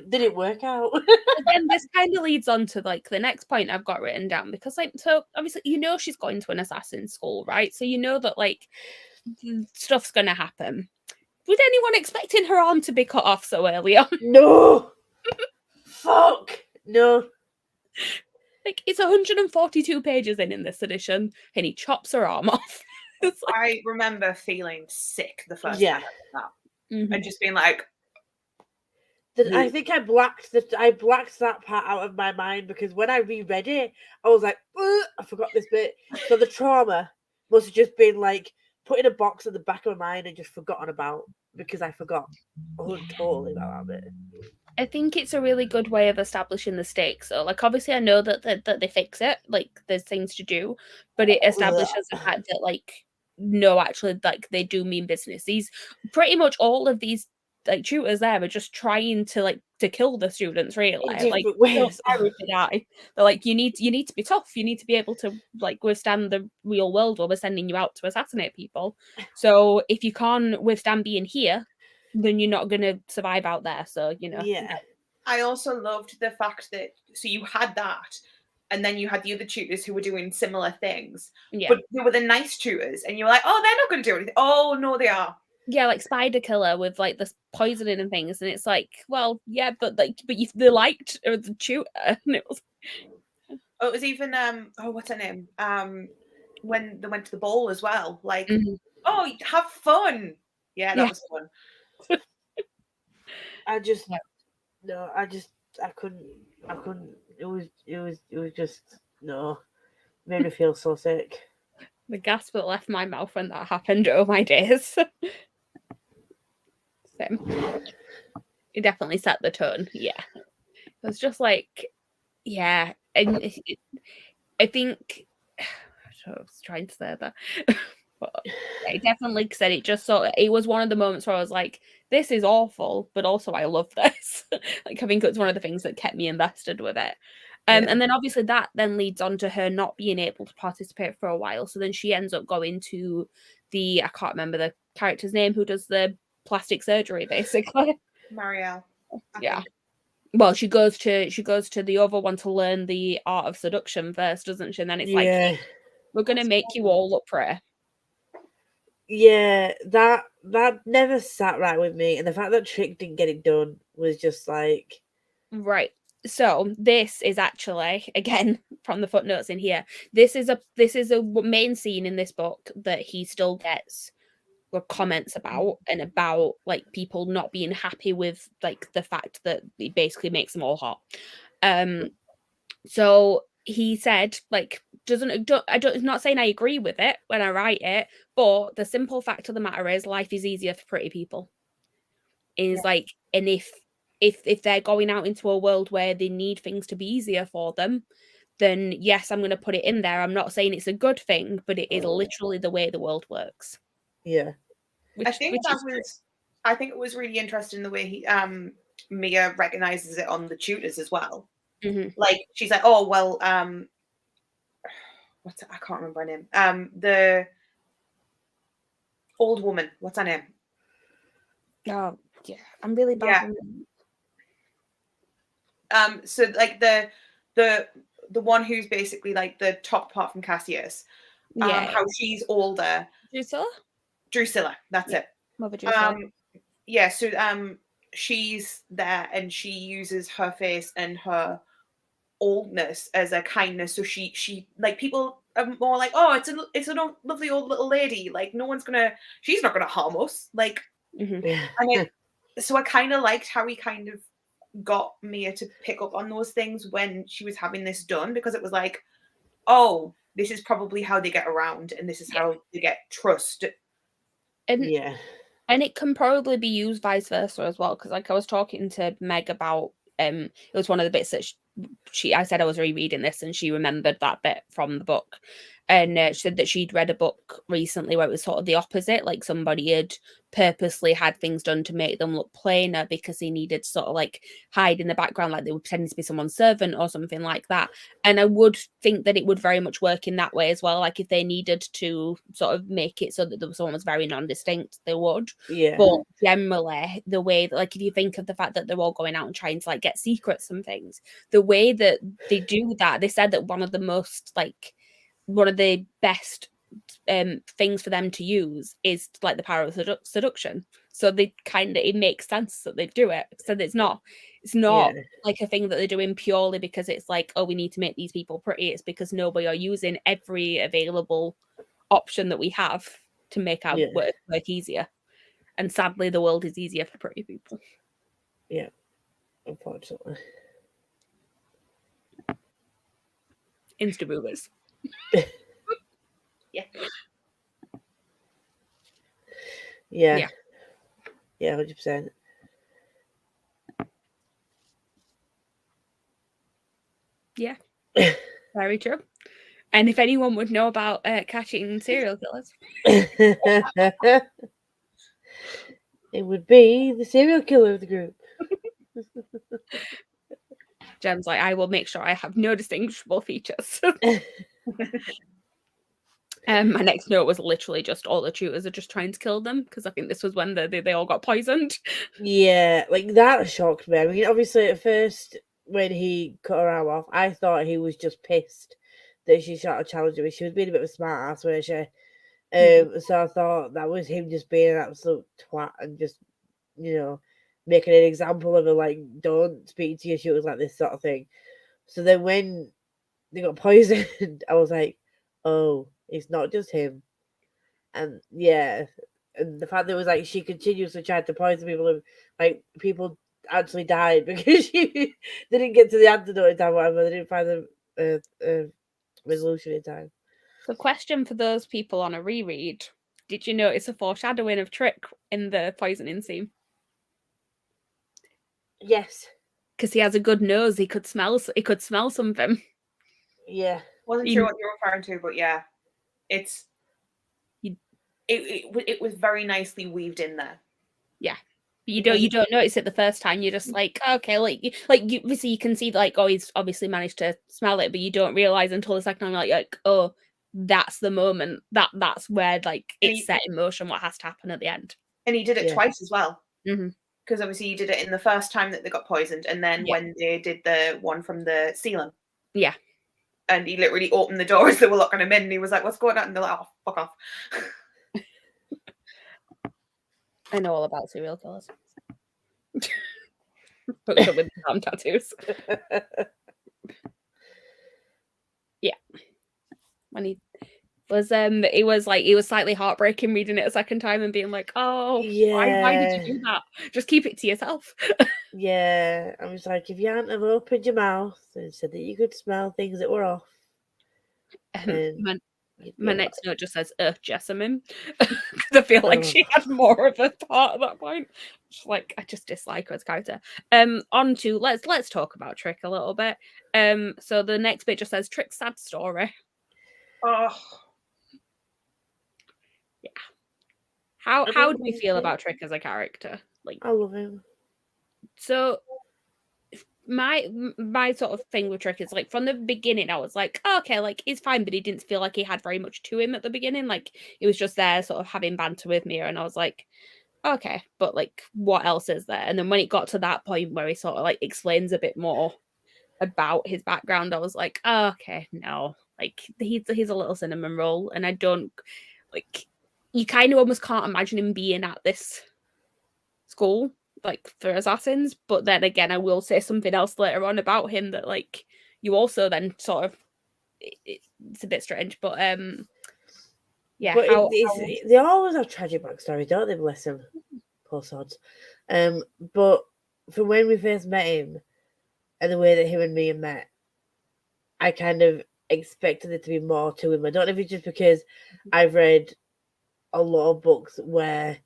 didn't work out. Then this kind of leads on to like the next point I've got written down, because like, so obviously you know she's going to an assassin school, right? So you know that like stuff's gonna happen. Was anyone expecting her arm to be cut off so early on? No. Fuck. No. Like, it's 142 pages in this edition, and he chops her arm off. It's like, I remember feeling sick the first Yeah. time I read that. And just being like, I think I blacked that part out of my mind because when I reread it, I was like, "Ugh, I forgot this bit. So the trauma must have just been like put in a box at the back of my mind and just forgotten about because I forgot totally about that bit. I think it's a really good way of establishing the stakes. So, like, obviously, I know that they fix it, like, there's things to do, but it establishes the fact that, like, no, actually, like, they do mean business. These pretty much all of these like tutors there are just trying to like to kill the students, really. Like, don't worry if they die. They're like, you need to be tough. You need to be able to like withstand the real world where we're sending you out to assassinate people. So if you can't withstand being here, then you're not going to survive out there. So, you know. Yeah. I also loved the fact that, so you had that, and then you had the other tutors who were doing similar things. Yeah. But they were the nice tutors, and you were like, oh, they're not going to do anything. Oh, no, they are. Yeah, like Spider Killer with like this poisoning and things. And it's like, well, yeah, but they liked the tutor. And it was. Oh, it was even, what's her name? When they went to the ball as well. Like, oh, have fun. Yeah, that was fun. I couldn't. It was just no. Made me feel so sick. The gasp that left my mouth when that happened. Oh my days. Same. It definitely set the tone. Yeah. It was just like, yeah. And I think I was trying to say that. But I definitely said it just so it was one of the moments where I was like, this is awful, but also I love this. Like, I think it's one of the things that kept me invested with it. And then obviously that then leads on to her not being able to participate for a while. So then she ends up going to I can't remember the character's name who does the plastic surgery, basically. Marielle. Yeah. Well, she goes to the other one to learn the art of seduction first, doesn't she? And then it's like, we're gonna make you all look pretty. Yeah, that never sat right with me, and the fact that Trick didn't get it done was just like right. So this is actually, again, from the footnotes in here, this is a main scene in this book that he still gets comments about, and about like people not being happy with like the fact that it basically makes them all hot. So he said, like, I'm not saying I agree with it when I write it, but the simple fact of the matter is life is easier for pretty people. Is like, and if they're going out into a world where they need things to be easier for them, then yes, I'm going to put it in there. I'm not saying it's a good thing, but it is literally the way the world works. Yeah. I think it was really interesting the way he Mia recognizes it on the tutors as well. Like, she's like, oh well, I can't remember her name. The old woman, what's her name? Oh yeah, I'm really bad. So like the the one who's basically like the top apart from Cassius, how she's older. Drusilla, that's it. Mother Drusilla. Yeah, so she's there and she uses her face and her oldness as a kindness. So she like people are more like, oh, it's a lovely old little lady. Like she's not gonna harm us. Like, so I kind of liked how he kind of got Mia to pick up on those things when she was having this done, because it was like, oh, this is probably how they get around, and this is how they get trust. And it can probably be used vice versa as well, because like I was talking to Meg about it was one of the bits that I said I was rereading this and she remembered that bit from the book, and she said that she'd read a book recently where it was sort of the opposite, like somebody had purposely had things done to make them look plainer because they needed to sort of like hide in the background, like they were pretending to be someone's servant or something like that. And I would think that it would very much work in that way as well, like if they needed to sort of make it so that someone was very non-distinct, they would. But generally the way that, like if you think of the fact that they're all going out and trying to like get secrets and things, the way that they do that, they said that one of the best things for them to use is like the power of seduction. So they it makes sense that they do it. So it's not like a thing that they're doing purely because it's like, oh, we need to make these people pretty. It's because we are using every available option that we have to make our work easier. And sadly, the world is easier for pretty people. Yeah, unfortunately. Insta-boobers. Yeah, 100%. Yeah, very true. And if anyone would know about catching serial killers, it would be the serial killer of the group. Jen's like, I will make sure I have no distinguishable features. My next note was literally just all the tutors are just trying to kill them, because I think this was when they all got poisoned. Yeah, like that shocked me. I mean, obviously at first when he cut her arm off, I thought he was just pissed that she shot a challenger. She was being a bit of a smart ass, wasn't she? So I thought that was him just being an absolute twat and just, making an example of her, like, don't speak to your shooters like this sort of thing. So then when they got poisoned, I was like, oh, it's not just him. And and the fact that it was like she continuously tried to poison people, and like people actually died because they didn't get to the antidote in time, whatever. They didn't find the resolution in time. The question for those people on a reread: did you notice a foreshadowing of Trick in the poisoning scene? Yes, because he has a good nose. He could smell something. Yeah, wasn't sure what you're referring to, but yeah, it was very nicely weaved in there. Yeah. You don't notice it the first time. You're just like, okay, like you obviously you can see like, oh, he's obviously managed to smell it, but you don't realize until the second time, like oh, that's the moment that's where like it's set in motion what has to happen at the end. And he did it twice as well. Mm-hmm. Because obviously he did it in the first time that they got poisoned, and then when they did the one from the ceiling. Yeah. And he literally opened the door as they were locking him in, and he was like, "What's going on?" And they're like, "Oh, fuck off." I know all about serial killers. Put up with arm tattoos. Yeah. When he was it was slightly heartbreaking reading it a second time and being like, oh yeah, why did you do that? Just keep it to yourself. Yeah. I was like, if you hadn't have opened your mouth and said that you could smell things that were off. My next note just says Jessamine, because I feel like she had more of a part at that point. Like, I just dislike her as a character. On to let's talk about Trick a little bit. So the next bit just says Trick's sad story. Oh, yeah. How do we feel about Trick as a character? Like, I love him. So my sort of thing with Trick is like from the beginning I was like, oh, okay, like he's fine, but he didn't feel like he had very much to him at the beginning. Like he was just there sort of having banter with Mia, and I was like, okay, but like what else is there? And then when it got to that point where he sort of like explains a bit more, about his background, I was like, oh, okay, no, like he's a little cinnamon roll, and I don't like. You kind of almost can't imagine him being at this school like for assassins, but then again, I will say something else later on about him that like you also then sort of it's a bit strange, but yeah, But how they always have tragic backstories, don't they? Bless them, poor sods. But from when we first met him, and the way that him and Mia met, I kind of expected there to be more to him. I don't know if it's just because I've read a lot of books where,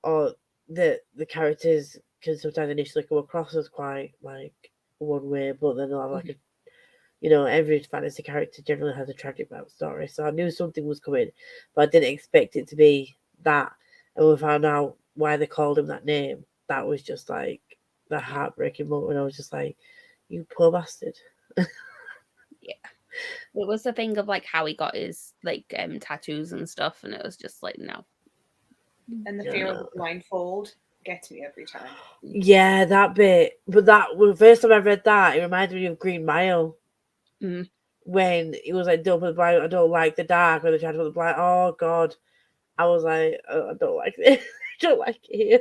or the characters can sometimes initially come across as quite like one way, but then they'll have like a, you know, every fantasy character generally has a tragic backstory. So I knew something was coming, but I didn't expect it to be that. And we found out why they called him that name. That was just like the heartbreaking moment. I was just like, you poor bastard. yeah. It was the thing of like how he got his like tattoos and stuff, and it was just like no. And the fear of the blindfold gets me every time. Yeah, that bit. But that well, the first time I read that, it reminded me of Green Mile. When it was like, don't put the blind, I don't like the dark, or they tried to put the blind. Oh god, I was like, oh, I don't like this. I don't like it here.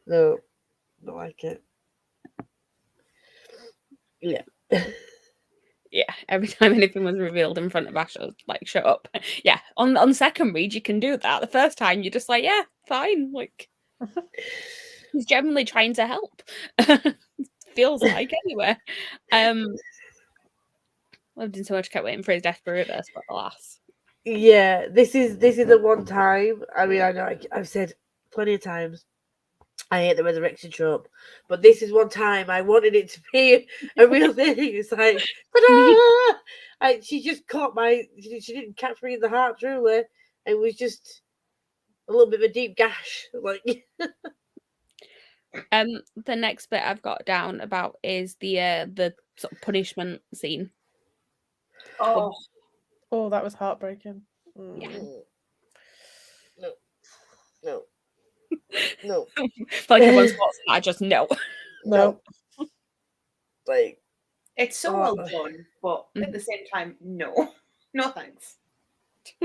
No, don't like it. Yeah. Yeah, every time anything was revealed in front of Ash, I was like, shut up. Yeah, on second read, you can do that. The first time, you're just like, yeah, fine. Like, he's genuinely trying to help. Feels like, anyway. Lived in so much, kept waiting for his death to reverse, but alas. Yeah, this is the one time. I mean, I know I've said plenty of times I hate the resurrection trope, but this is one time I wanted it to be a real thing. It's like, ta-da! She just caught she didn't catch me in the heart truly. It was just a little bit of a deep gash. Like, the next bit I've got down about is the sort of punishment scene. Oh, that was heartbreaking. Yeah. No. No. Like everyone's thoughts, I just no. No. Like, it's so well done, but at the same time, no. No thanks.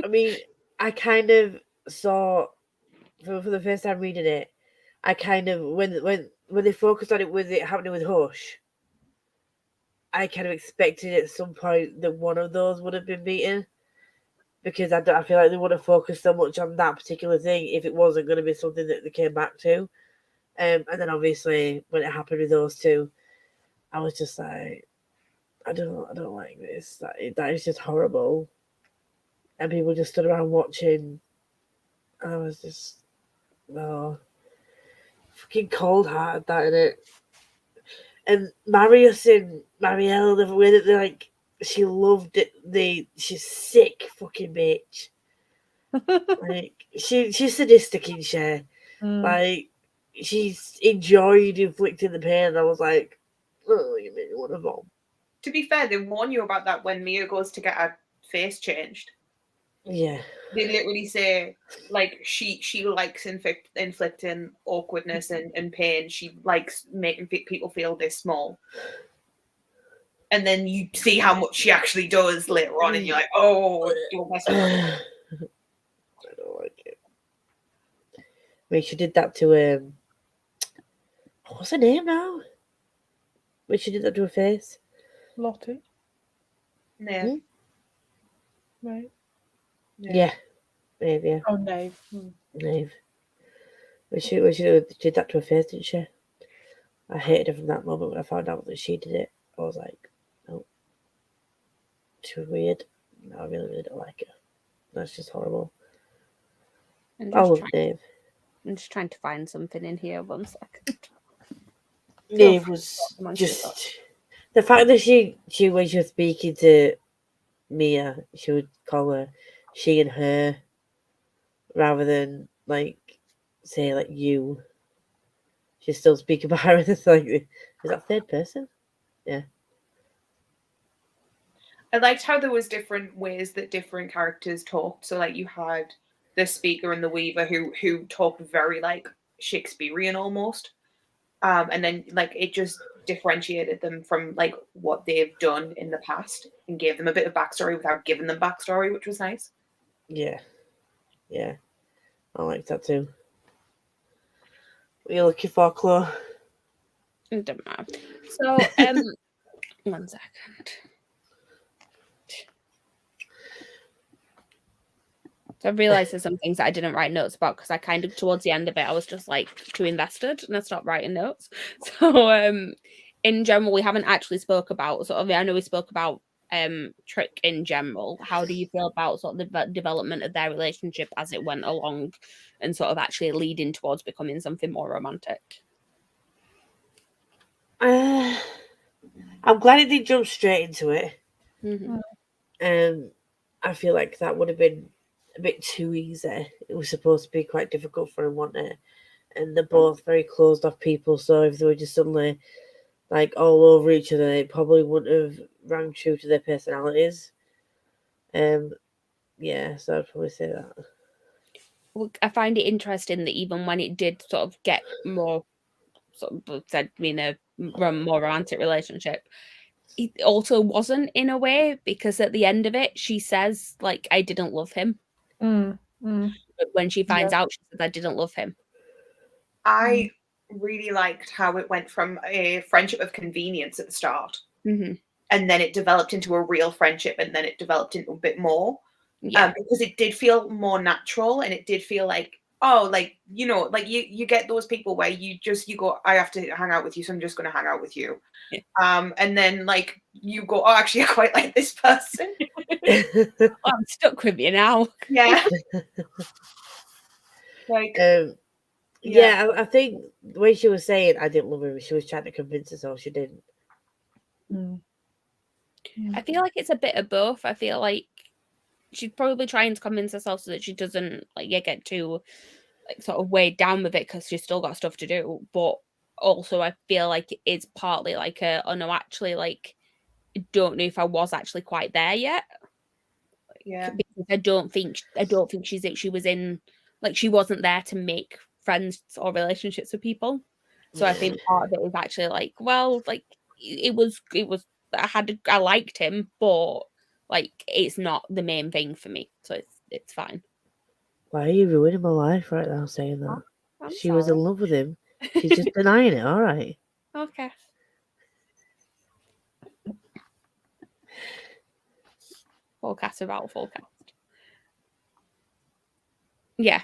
I mean, I kind of saw for the first time reading it, I kind of when they focused on it with it happening with Hush, I kind of expected at some point that one of those would have been beaten, because I feel like they would have focused so much on that particular thing if it wasn't going to be something that they came back to. And then obviously when it happened with those two, I was just like, I don't like this. That is just horrible. And people just stood around watching. I was just, no, fucking cold hearted, that in it. And Marius and Marielle, the way that they like, she loved it. She's sick fucking bitch. Like she's sadistic in share. Like she's enjoyed inflicting the pain. I was like, oh, you made me want to vomit. To be fair, they warn you about that when Mia goes to get her face changed. Yeah. They literally say, like, she likes inflicting awkwardness and pain. She likes making people feel this small. And then you see how much she actually does later on, and you're like, oh, don't mess with her. I don't like it. I mean, she did that to what's her name now? When she did that to her face. Lottie. No. Right. Yeah. Maybe. Yeah. Oh, Nave. Nave. When she did that to her face, didn't she? I hated her from that moment when I found out that she did it. I was like, oh. She was weird. No, I really don't like her. That's just horrible. I love Nave. I'm just trying to find something in here. 1 second. Nave was just the fact that she when she was speaking to Mia, she would call her she and her rather than like say like you. She's still speaking about her. It's like, is that third person? Yeah. I liked how there was different ways that different characters talked. So like you had the speaker and the weaver who talked very like Shakespearean almost. And then like it just differentiated them from like what they've done in the past and gave them a bit of backstory without giving them backstory, which was nice. Yeah. I like that too. What are you looking for, Chloe? It doesn't matter. So, 1 second. So I realised there's some things that I didn't write notes about because I kind of towards the end of it I was just like too invested and I stopped writing notes. So in general we haven't actually spoke about sort of I know we spoke about Trick in general. How do you feel about sort of the development of their relationship as it went along and sort of actually leading towards becoming something more romantic? I'm glad it didn't jump straight into it. Mm-hmm. I feel like that would have been a bit too easy. It was supposed to be quite difficult for him, wasn't it? And they're both very closed off people, so if they were just suddenly like all over each other, it probably wouldn't have rang true to their personalities. Yeah, so I'd probably say that. Well, I find it interesting that even when it did sort of get more sort of said being a more romantic relationship, it also wasn't in a way because at the end of it she says like I didn't love him. But when she finds out she says I didn't love him. I really liked how it went from a friendship of convenience at the start, and then it developed into a real friendship, and then it developed into a bit more. Because it did feel more natural, and it did feel like, oh, like, you know, like you get those people where you go, I have to hang out with you, so I'm just going to hang out with you. And then like you go, oh, actually I quite like this person. I'm stuck with you now. Yeah. Like yeah, I think the way she was saying I didn't love him, she was trying to convince herself she didn't. I feel like it's a bit of both. I feel like she's probably trying to convince herself so that she doesn't like get too like sort of weighed down with it because she's still got stuff to do. But also I feel like it's partly like oh no, actually like I don't know if I was actually quite there yet. Yeah. Because I don't think she was in like she wasn't there to make friends or relationships with people. So I think part of it was actually like, well, like it was I liked him, but like it's not the main thing for me. So it's fine. Why are you ruining my life right now saying that? She was in sorry. love with him. She's just denying it, all right. Okay. Forecast about forecast. Yeah.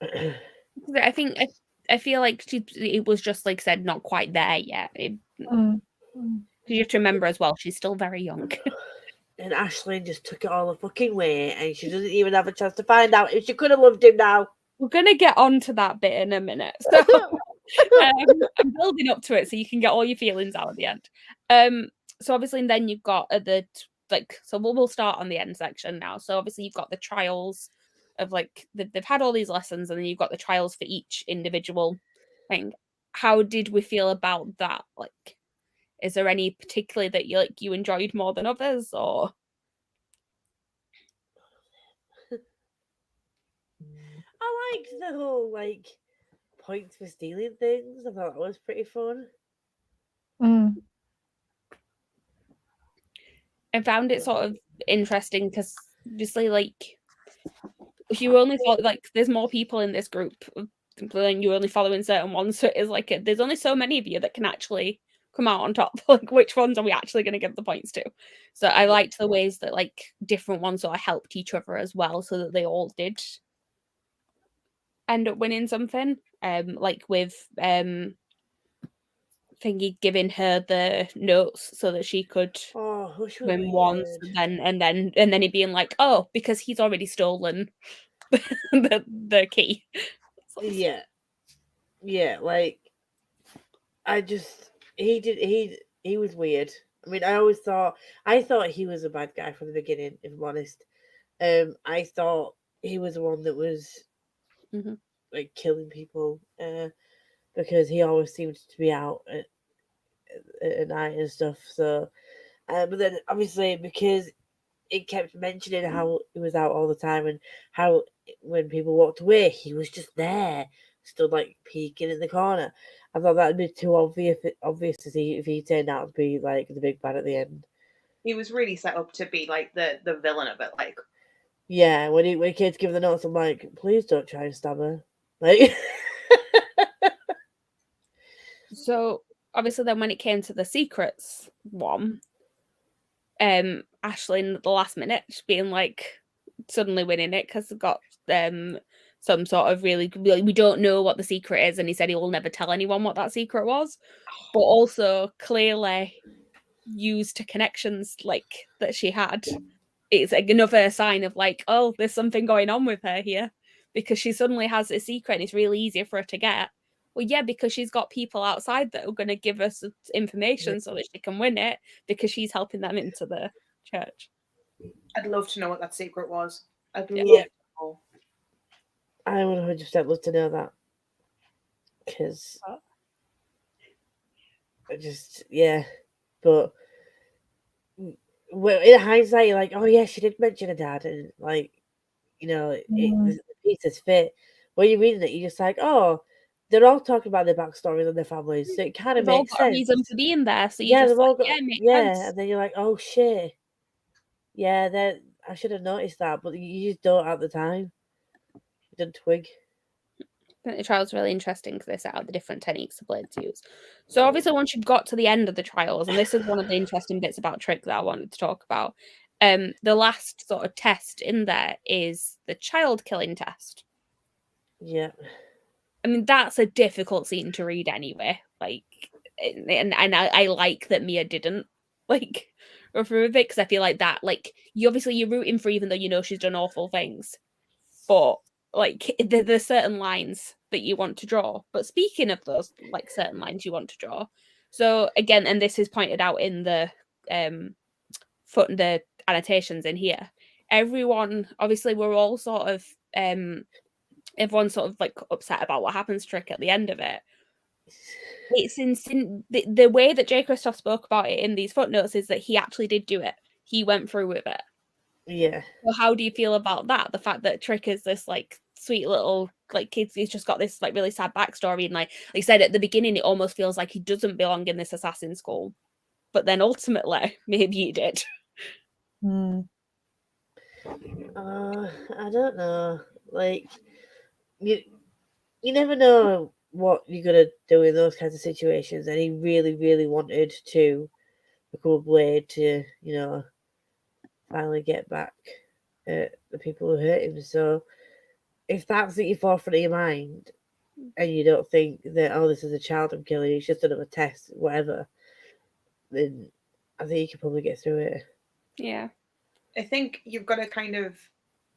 I feel like it was just like said not quite there yet. You have to remember as well, she's still very young. And Ashlyn just took it all the fucking way, and she doesn't even have a chance to find out if she could have loved him now. We're gonna get onto that bit in a minute. So I'm building up to it so you can get all your feelings out at the end. So obviously then you've got we'll start on the end section now. So obviously you've got the trials of like they've had all these lessons and then you've got the trials for each individual thing. How did we feel about that? Like, is there any particularly that you enjoyed more than others, or? I liked the whole like points for stealing things. I thought that was pretty fun. I found it sort of interesting because obviously, like, if you only follow, like, there's more people in this group than you only following certain ones, so it is like there's only so many of you that can actually come out on top. Like, which ones are we actually going to give the points to? So I liked the ways that like different ones sort of helped each other as well, so that they all did end up winning something. Like with Thingy giving her the notes so that she could win once, and then it being like, oh, because he's already stolen the key. Yeah, like he was weird. I mean, I thought he was a bad guy from the beginning, if I'm honest. I thought he was the one that was like killing people because he always seemed to be out at night and stuff. So, but then obviously because it kept mentioning how he was out all the time and how when people walked away he was just there stood like peeking in the corner. I thought that'd be too obvious to see if he turned out to be like the big bad at the end. He was really set up to be like the villain of it. Like, yeah, when kids give the notes, I'm like, please don't try and stab her. Like, so obviously, then when it came to the secrets one, Ashley in the last minute being like suddenly winning it because got some sort of really, we don't know what the secret is, and he said he will never tell anyone what that secret was, but also clearly used to connections like that she had. It's like another sign of like, oh, there's something going on with her here, because she suddenly has a secret and it's really easy for her to get. Well, yeah, because she's got people outside that are going to give us information so that she can win it, because she's helping them into the church. I'd love to know what that secret was. I'd love Yeah. to know. I would 100% love to know that. Because I just, yeah. But well, in hindsight, you're like, oh yeah, she did mention her dad, and like, you know, the pieces fit. When you're reading it, you're just like, oh, they're all talking about their backstories and their families, so it kind of They've all makes got sense. a reason for being there, so you Yeah, just they've all like, got, yeah, it makes yeah, sense. and then you're like, oh shit, yeah, I should have noticed that, but you just don't at the time. You don't twig. I think the trial's really interesting because they set out the different techniques the blades use. So obviously once you've got to the end of the trials, and this is one of the interesting bits about Trick that I wanted to talk about, the last sort of test in there is the child killing test. Yeah. I mean, that's a difficult scene to read anyway. Like, and I like that Mia didn't like go through with it, because I feel like that, like, you're rooting for, even though you know she's done awful things, but like there's certain lines that you want to draw. But speaking of those, like, certain lines you want to draw, so again, and this is pointed out in the the annotations in here, everyone, obviously we're all sort of everyone's sort of like upset about what happens to Trick at the end of it. It's insane. The way that J. Kristoff spoke about it in these footnotes is that he actually did do it. He went through with it. Yeah. So how do you feel about that? The fact that Trick is this like sweet little like kid, he's just got this like really sad backstory, and like I said at the beginning, it almost feels like he doesn't belong in this assassin school. But then ultimately, maybe he did. I don't know. Like, you never know what you're gonna do in those kinds of situations, and he really, really wanted to become a blade to, you know, finally get back at the people who hurt him. So, if that's at your forefront of your mind, and you don't think that, oh, this is a child I'm killing, it's just another test, whatever, then I think you can probably get through it. Yeah. I think you've got to kind of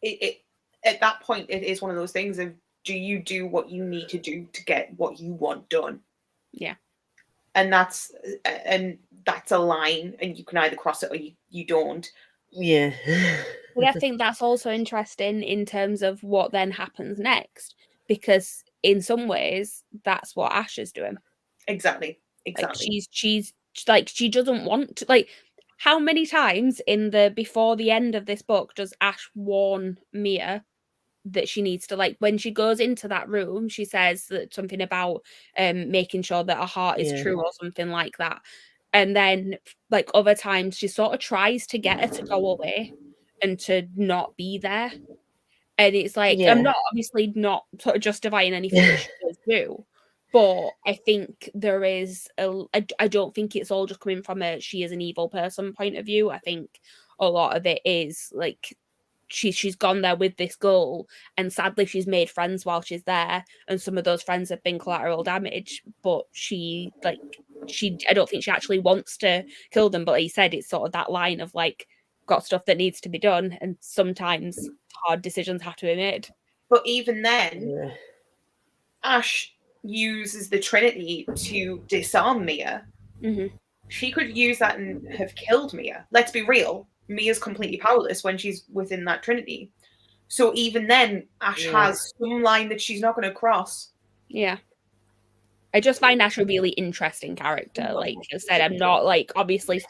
it at that point. It is one of those things of, do you do what you need to do to get what you want done? Yeah. And that's a line, and you can either cross it or you don't. Yeah. But I think that's also interesting in terms of what then happens next, because in some ways that's what Ash is doing. Exactly. Like she's like, she doesn't want to, like, how many times in the before the end of this book does Ash warn Mia that she needs to, like, when she goes into that room, she says that something about making sure that her heart is true or something like that. And then like other times she sort of tries to get her to go away and to not be there. And it's like, I'm not obviously not sort of justifying anything that she does do, but I think there is I don't think it's all just coming from a she is an evil person point of view. I think a lot of it is like she's gone there with this goal, and sadly she's made friends while she's there, and some of those friends have been collateral damage, but I don't think she actually wants to kill them. But like you said, it's sort of that line of like, got stuff that needs to be done, and sometimes hard decisions have to be made. But even then, Ash uses the Trinity to disarm Mia. Mm-hmm. She could use that and have killed Mia. Let's be real. Mia's completely powerless when she's within that Trinity. So even then, Ash has some line that she's not going to cross. Yeah. I just find Ash a really interesting character. Like I said, I'm not like obviously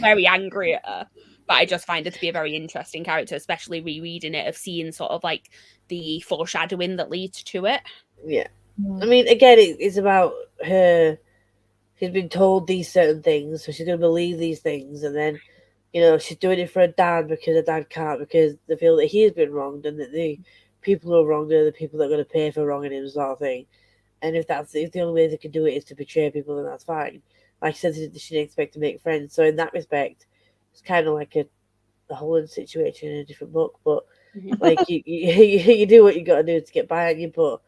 very angry at her, but I just find her to be a very interesting character, especially rereading it, of seeing sort of like the foreshadowing that leads to it. Yeah. I mean, again, it's about her. She's been told these certain things, so she's going to believe these things, and then, she's doing it for her dad because her dad can't, because they feel that he's been wronged and that the people who are wronged are the people that are going to pay for wronging him, sort of thing. And if the only way they can do it is to betray people, then that's fine. Like she said, she didn't expect to make friends. So in that respect, it's kind of like the Holland situation in a different book. But like you do what you got to do to get by on you. But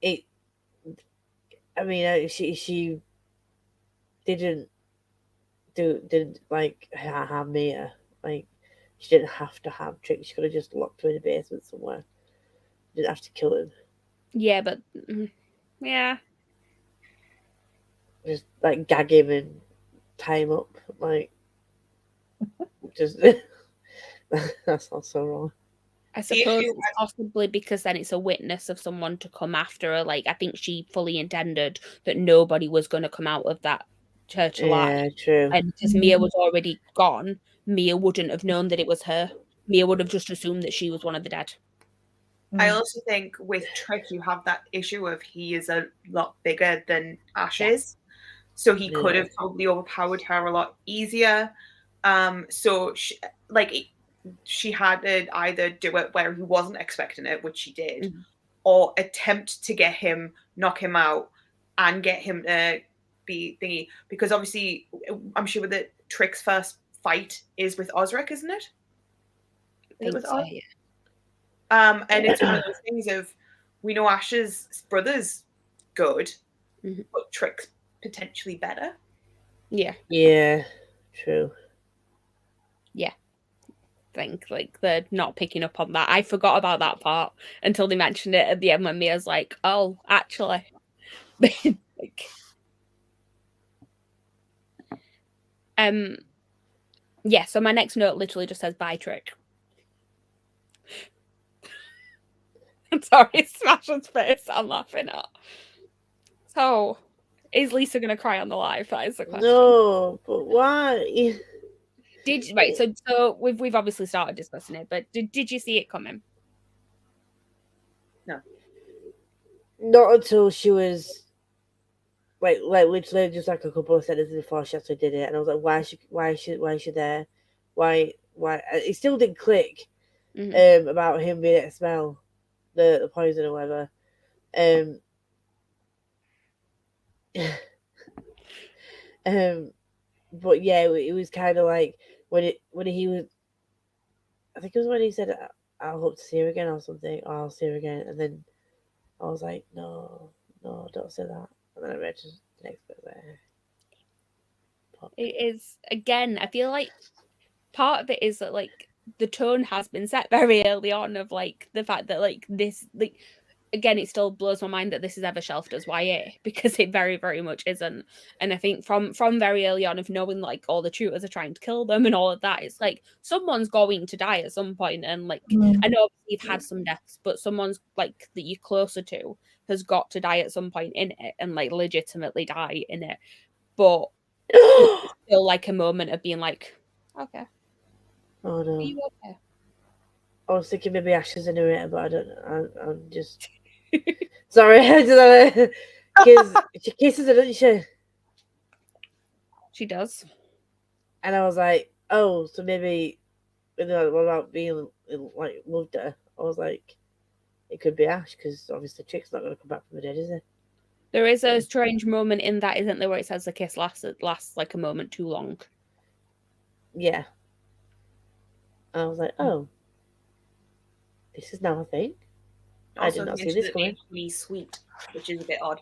it, I mean, she didn't like have Mia. Like she didn't have to have Trick. She could have just locked her in a basement somewhere. Didn't have to kill him. Yeah, but yeah. Just like gag him and tie him up. Like just that's also wrong. I suppose it's possibly because then it's a witness of someone to come after her. Like I think she fully intended that nobody was going to come out of that church alive. Yeah, true. And because Mia was already gone, Mia wouldn't have known that it was her. Mia would have just assumed that she was one of the dead. I also think with Trick, you have that issue of he is a lot bigger than Ash is. So he could have probably overpowered her a lot easier. So she had to either do it where he wasn't expecting it, which she did, or attempt to get him, knock him out, and get him to be thingy. Because obviously, I'm sure that Trick's first fight is with Osric, isn't it? I think so, yeah. And it's one of those things of, we know Ash's brother's good, but Trick's potentially better. Yeah. Yeah, true. Yeah. I think like they're not picking up on that. I forgot about that part until they mentioned it at the end when Mia's like, oh, actually. Yeah, so my next note literally just says bye Trick. I'm sorry, Smash's face I'm laughing at. So, is Lisa going to cry on the live? That is the question. No, but why? So we've obviously started discussing it, but did you see it coming? No. Not until she was like literally just like a couple of sentences before she actually did it, and I was like, why is she there? Why? It still didn't click. About him being able to smell the poison or whatever. But yeah, it was kind of like when he was. I think it was when he said, "I'll hope to see her again" or something. Or I'll see her again, and then I was like, "No, don't say that." And then I read the next bit there. It is again. I feel like part of it is that like the tone has been set very early on of like the fact that like this like. Again, it still blows my mind that this is ever shelved as YA because it very, very much isn't. And I think from very early on of knowing like all the tutors are trying to kill them and all of that, it's like someone's going to die at some point. And like I know you've had some deaths, but someone's like that you're closer to has got to die at some point in it and like legitimately die in it. But it's still like a moment of being like, okay. Oh no. Are you okay? I was thinking maybe Ash is a narrator, but I don't know. I'm just sorry. Because she kisses her, doesn't she? She does. And I was like, oh, so maybe what about being like loved her? I was like, it could be Ash because obviously Trick's not going to come back from the dead, is it? There is a strange moment in that, isn't there, where it says the kiss lasts like a moment too long. Yeah. And I was like, oh, this is now a thing. I did not see this coming. Be sweet, which is a bit odd.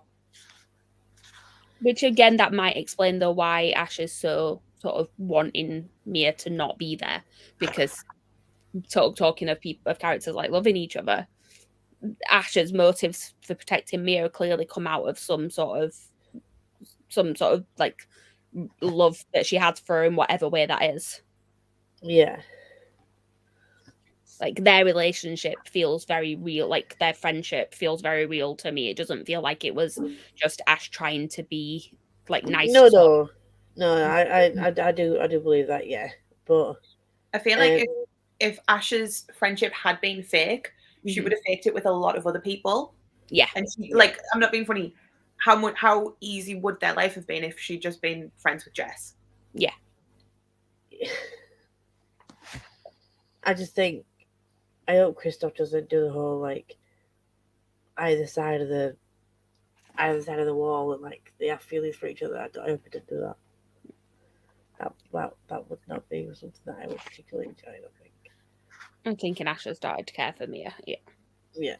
Which again, that might explain though why Ash is so sort of wanting Mia to not be there, because talking of characters like loving each other, Ash's motives for protecting Mia clearly come out of some sort of like love that she had for her in whatever way that is. Yeah. Like their relationship feels very real, like their friendship feels very real to me. It doesn't feel like it was just Ash trying to be like nice. No. I do believe that, yeah. But I feel like if Ash's friendship had been fake, she would have faked it with a lot of other people. Yeah. And she, like, I'm not being funny. How easy would their life have been if she'd just been friends with Jess? Yeah. I just think I hope Kristoff doesn't do the whole like either side of the wall and like they have feelings for each other. I hope he didn't do that. That would not be something that I would particularly enjoy. I don't think. I'm thinking Asher started to care for Mia. Yeah. Yeah.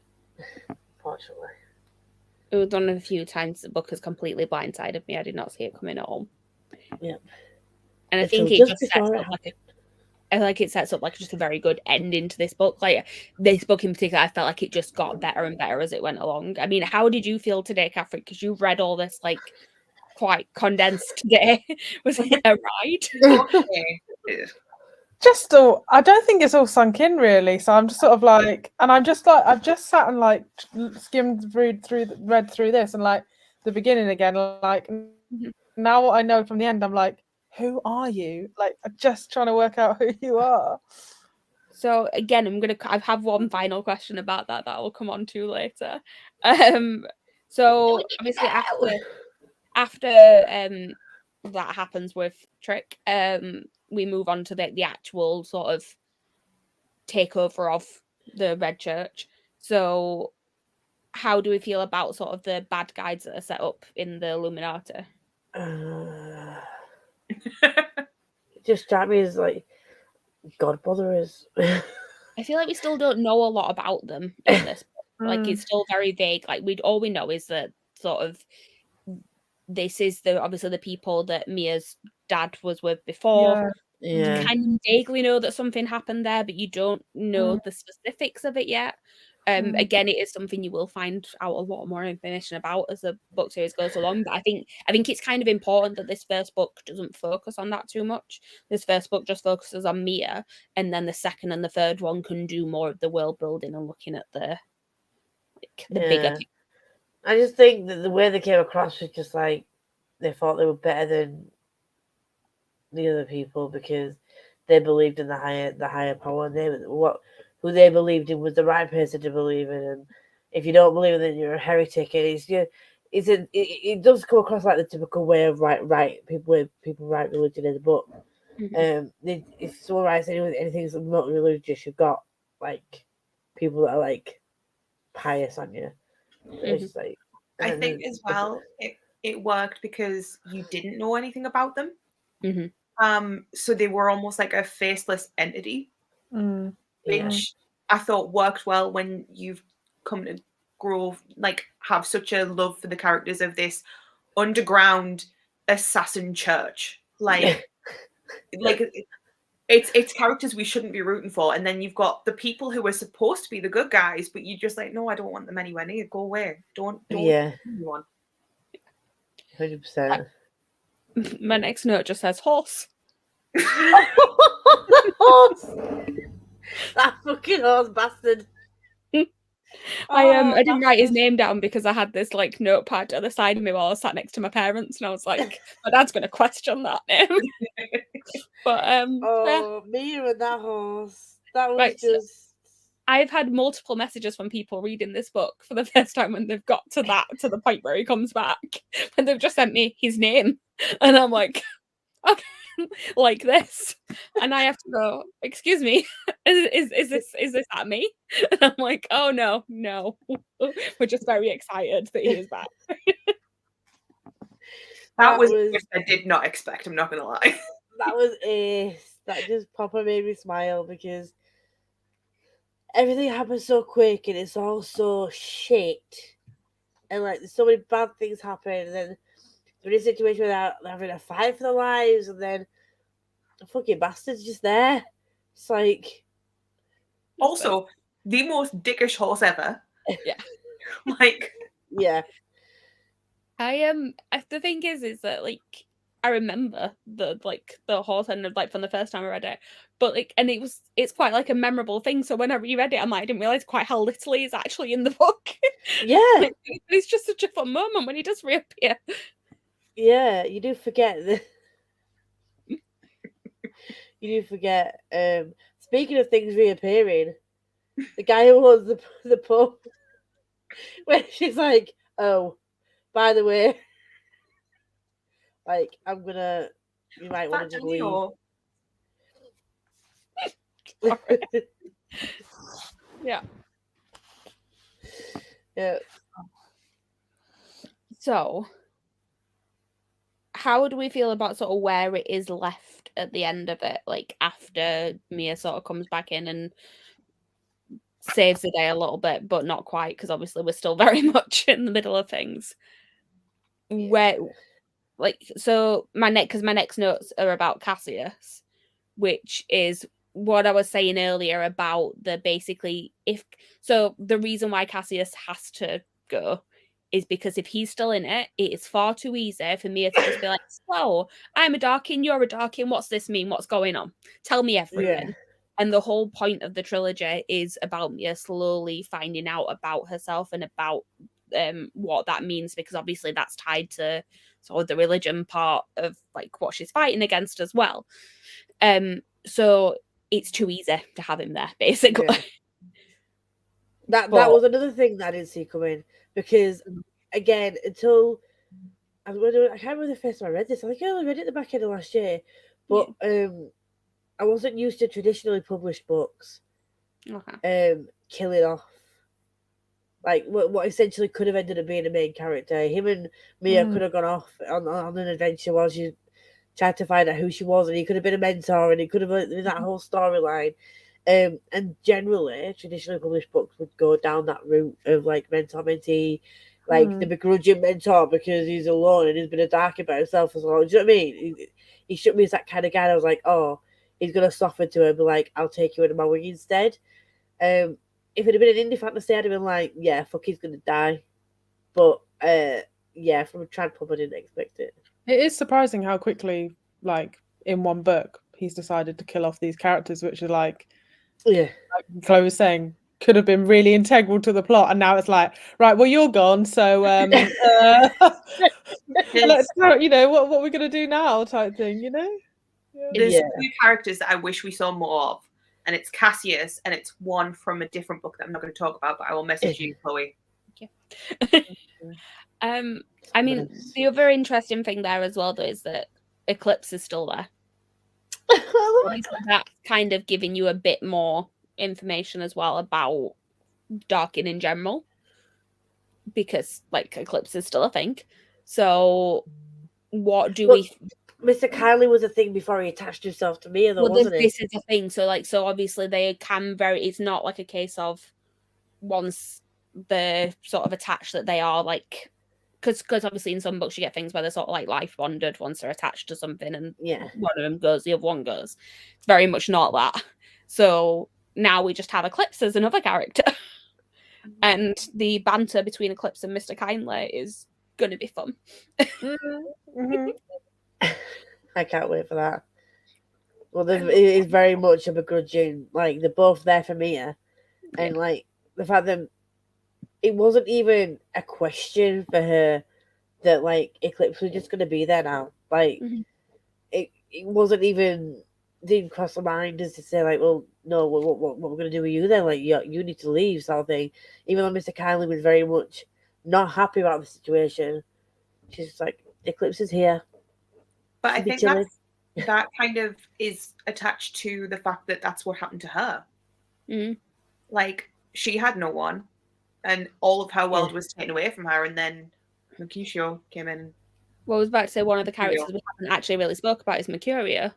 Fortunately. It was one of the few times the book has completely blindsided me. I did not see it coming at all. Yeah. And I think it just sets up like I feel like it sets up like just a very good ending to this book. Like this book in particular, I felt like it just got better and better as it went along. I mean, how did you feel today, Catherine? Because you read all this like quite condensed today. Was it a ride? Okay. Just all, I don't think it's all sunk in really. So I'm just sort of like, and I'm just like, I've just sat and like skimmed read through this and like the beginning again. Like now what I know from the end, I'm like, who are you? Like, I'm just trying to work out who you are. So again, I have one final question about that I'll come on to later. So obviously after that happens with Trick, we move on to the actual sort of takeover of the Red Church. So how do we feel about sort of the bad guys that are set up in the Illuminati? Just strike me as like God botherers. I feel like we still don't know a lot about them in this book. Like it's still very vague. Like all we know is that sort of this is obviously the people that Mia's dad was with before. Yeah. You kind of vaguely know that something happened there, but you don't know the specifics of it yet. Again, it is something you will find out a lot more information about as the book series goes along. But I think it's kind of important that this first book doesn't focus on that too much. This first book just focuses on Mia, and then the second and the third one can do more of the world building and looking at the bigger picture. I just think that the way they came across was just like they thought they were better than the other people because they believed in the higher power, and who they believed in was the right person to believe in. And if you don't believe in it, you're a heretic. And it does come across like the typical way of people write religion in the book. If someone writes anything that's not religious, you've got like people that are like pious on you. It's just like I think as well it worked because you didn't know anything about them. So they were almost like a faceless entity, which I thought worked well when you've come to have such a love for the characters of this underground assassin church. It's characters we shouldn't be rooting for, and then you've got the people who are supposed to be the good guys, but you're just like, no, I don't want them anywhere near. Go away. Don't. Anyone. 100%. My next note just says horse. Horse! That fucking horse bastard. I didn't write his name down because I had this like notepad at the side of me while I was sat next to my parents, and I was like, my dad's gonna question that name. But Mia and that horse. That was just. I've had multiple messages from people reading this book for the first time when they've got to the point where he comes back, and they've just sent me his name, and I'm like, okay, like this, and I have to go, excuse me, is this at me? And I'm like, oh no, we're just very excited that he is back. That was I did not expect. I'm not gonna lie. That was that just proper made me smile because everything happens so quick and it's all so shit, and like so many bad things happen, and then they're in a situation where they're having a fight for their lives, and then the fucking bastard's just there. It's like also the most dickish horse ever. Yeah. Yeah. The thing is that like I remember the horse and like from the first time I read it, but like and it's quite like a memorable thing. So when I reread it, I didn't realize quite how little he is actually in the book. Yeah, it's just such a fun moment when he does reappear. Yeah, you do forget that. You do forget. Speaking of things reappearing, the guy who owns the pub. when she's like, "Oh, by the way, like I'm gonna, you might want to just leave." Yeah. Yeah. So, how do we feel about sort of where it is left at the end of it? Like after Mia sort of comes back in and saves the day a little bit, but not quite, because obviously we're still very much in the middle of things. Where, like, so my next notes are about Cassius, which is what I was saying earlier about the basically the reason why Cassius has to go is because if he's still in it, it is far too easy for Mia to just be like, so I'm a Darkin, you're a Darkin, what's this mean? What's going on? Tell me everything. Yeah. And the whole point of the trilogy is about Mia slowly finding out about herself and about what that means, because obviously that's tied to sort of the religion part of like what she's fighting against as well. So it's too easy to have him there, basically. Yeah. That was another thing that I didn't see coming, because again, until I can't remember the first time I read this. I think I only read it at the back end of last year, but I wasn't used to traditionally published books. Okay. Killing off like what essentially could have ended up being a main character. Him and Mia could have gone off on an adventure while she tried to find out who she was, and he could have been a mentor, and it could have been that whole storyline. And generally, traditionally published books would go down that route of like mentor mentee, like the begrudging mentor because he's alone and he's been a dark about himself as well. Do you know what I mean? He struck me as that kind of guy. I was like, oh, he's gonna soften to her, and be like, I'll take you into my wing instead. If it had been an indie fantasy, I'd have been like, yeah, fuck, he's gonna die. But yeah, from a trad pub, I didn't expect it. It is surprising how quickly, like in one book, he's decided to kill off these characters, which are like Chloe was saying, could have been really integral to the plot, and now it's like, right, well, you're gone, so let's, you know, what we're gonna do now, type thing, you know. There's two characters that I wish we saw more of, and it's Cassius, and it's one from a different book that I'm not going to talk about, but I will message you, Chloe. I mean, the other interesting thing there as well, though, is that Eclipse is still there. That's kind of giving you a bit more information as well about Darkin in general, because like Eclipse is still a thing. So what do we? Mr. Kylie was a thing before he attached himself to Mia, though, wasn't it? This is a thing. So obviously they can it's not like a case of once they're sort of attached that they are like, because obviously in some books you get things where they're sort of like life bonded once they're attached to something, and one of them goes, the other one goes. It's very much not that. So now we just have Eclipse as another character. And the banter between Eclipse and Mr. Kindly is going to be fun. I can't wait for that. Well, it is very much a begrudging. Like, they're both there for Mia. And, like, the fact that it wasn't even a question for her that, like, Eclipse was just going to be there now. Like, it wasn't even, didn't cross her mind as to say, like, well, no, what we're going to do with you then? Like, you need to leave, sort of thing. Even though Mr. Kylie was very much not happy about the situation, she's just like, Eclipse is here. But I think that kind of is attached to the fact that that's what happened to her. Like, she had no one, and all of her world was taken away from her, and then Mercutio came in. Well, I was about to say one of the characters we haven't actually really spoke about is Mercurio.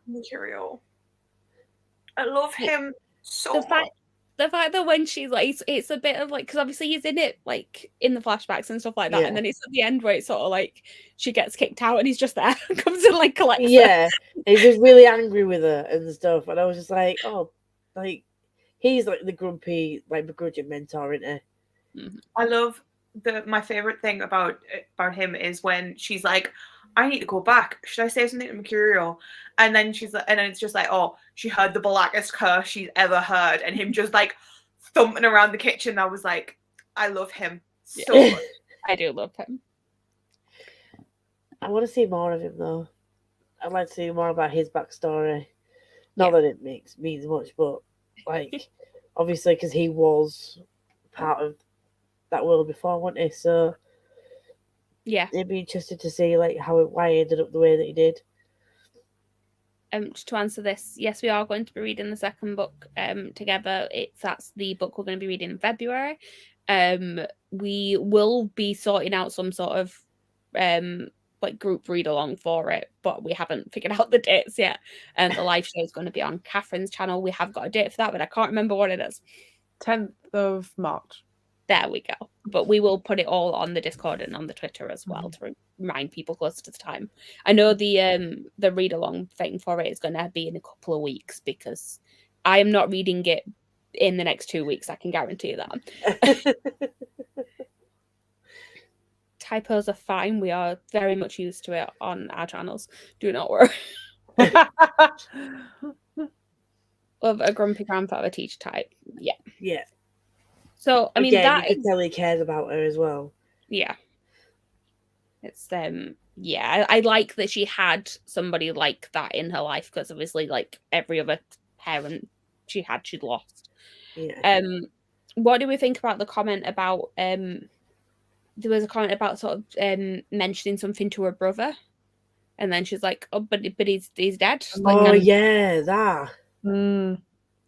I love him so much. The fact that when she's like, it's a bit of like, because obviously he's in it like in the flashbacks and stuff like that, and then it's at the end where it's sort of like she gets kicked out and he's just there, comes and like collects her. He's just really angry with her and stuff, and I was just like, oh, like he's like the grumpy, like begrudging mentor, isn't he? I love my favorite thing about him is when she's like, I need to go back. Should I say something to Mercurio? And then she's like, and then it's just like, oh, she heard the blackest curse she's ever heard, and him just like thumping around the kitchen. I was like, I love him so much. I do love him. I want to see more of him though. I'd like to see more about his backstory. Not that it means much, but like obviously because he was part of that world before, wasn't he? So Yeah. it'd be interesting to see like why he ended up the way that he did. Just to answer this, yes, we are going to be reading the second book together. That's the book we're going to be reading in February. We will be sorting out some sort of like group read along for it, but we haven't figured out the dates yet. And the live show is going to be on Catherine's channel. We have got a date for that, but I can't remember what it is. 10th of March. There we go. But we will put it all on the Discord and on the Twitter as well to remind people closer to the time. I know the read along thing for it is going to be in a couple of weeks because I am not reading it in the next 2 weeks. I can guarantee that. Typos are fine. We are very much used to it on our channels. Do not worry. Of a grumpy grandfather teacher type. Yeah. Yeah. So I mean you could tell he cares about her as well. Yeah. It's yeah, I like that she had somebody like that in her life because obviously like every other parent she'd lost. Yeah. What do we think about the comment about there was a comment about sort of mentioning something to her brother, and then she's like, "Oh, but he's dead." Like, yeah, that.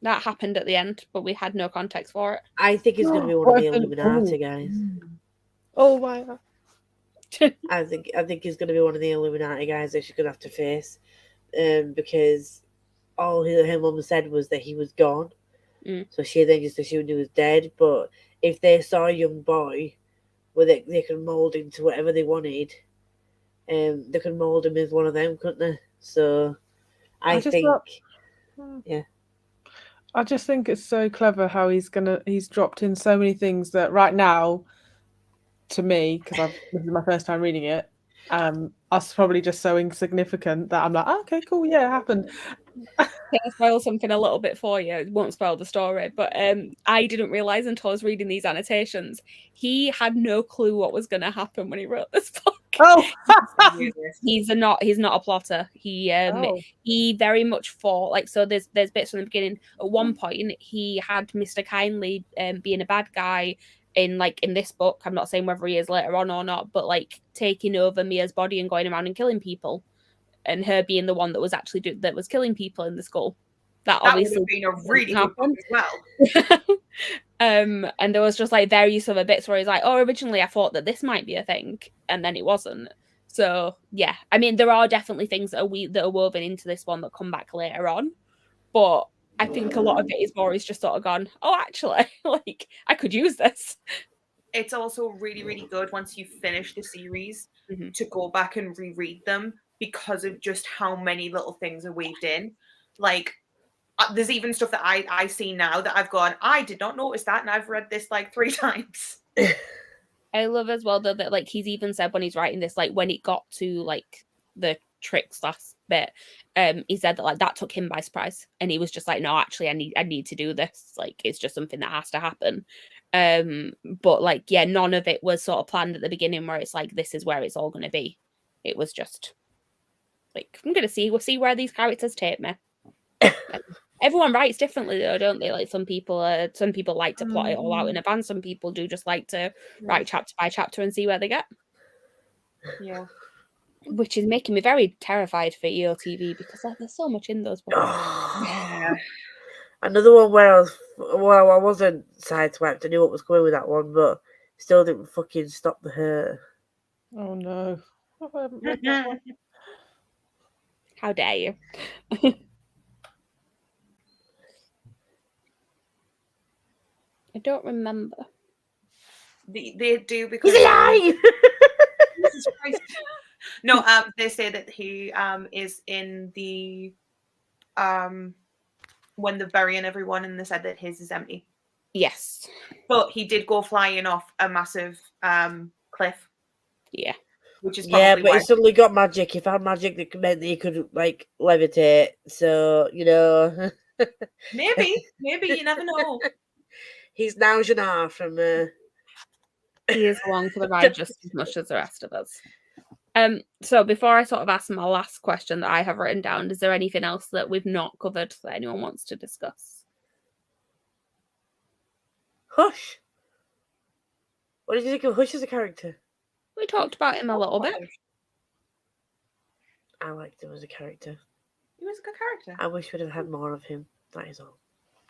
That happened at the end, but we had no context for it. I think he's going to be one of the Illuminati guys. Oh wow! I think he's going to be one of the Illuminati guys that she's going to have to face, because all her mum said was that he was gone. So she then just assumed he was dead. But if they saw a young boy, where they could mold him to whatever they wanted, they could mold him as one of them, couldn't they? So I think, yeah. I just think it's so clever how he's dropped in so many things that right now, to me, because this is my first time reading it, are probably just so insignificant that I'm like, oh, okay, cool, yeah, it happened. Can I spoil something a little bit for you? It won't spoil the story, but I didn't realise until I was reading these annotations, he had no clue what was going to happen when he wrote this book. Oh, he's not a plotter. He very much fought, like, so there's bits from the beginning. At one point, he had Mr. Kindly being a bad guy in this book. I'm not saying whether he is later on or not, but like taking over Mia's body and going around and killing people. And her being the one that was actually that was killing people in the school. That obviously would have been a really good book as well. And there was just like various other bits where he's like, oh, originally I thought that this might be a thing, and then it wasn't. So yeah, I mean, there are definitely things that are woven into this one that come back later on, but I think a lot of it is Boris just sort of gone, oh, actually, like I could use this. It's also really, really good once you finish the series to go back and reread them, because of just how many little things are weaved in. Like, there's even stuff that I see now that I've gone, I did not notice that, and I've read this like 3 times. I love as well though that like he's even said when he's writing this, like when it got to like the tricks last bit, he said that like that took him by surprise, and he was just like, no, actually I need to do this. Like it's just something that has to happen. But like, yeah, none of it was sort of planned at the beginning where it's like, this is where it's all going to be. It was just like, we'll see where these characters take me. Everyone writes differently though, don't they? Like some people like to plot it all out in advance. Some people do just like to write chapter by chapter and see where they get. Yeah. Which is making me very terrified for EOTV because there's so much in those books. Yeah. Another one where I wasn't sideswiped. I knew what was going with that one, but still didn't fucking stop the hurt. Oh no. How dare you? I don't remember. They do, because he's alive. Jesus Christ. No, they say that he is in the when they're burying everyone, and they said that his is empty. Yes. But he did go flying off a massive cliff. Yeah. Which is probably but he suddenly got magic. He found magic that meant that he could like levitate. So, you know. Maybe you never know. He's now Jannar from He is along for the ride just as much as the rest of us. So before I sort of ask my last question that I have written down, is there anything else that we've not covered that anyone wants to discuss? Hush. What did you think of Hush as a character? We talked about him a little bit. I liked him as a character. He was a good character. I wish we'd have had more of him. That is all.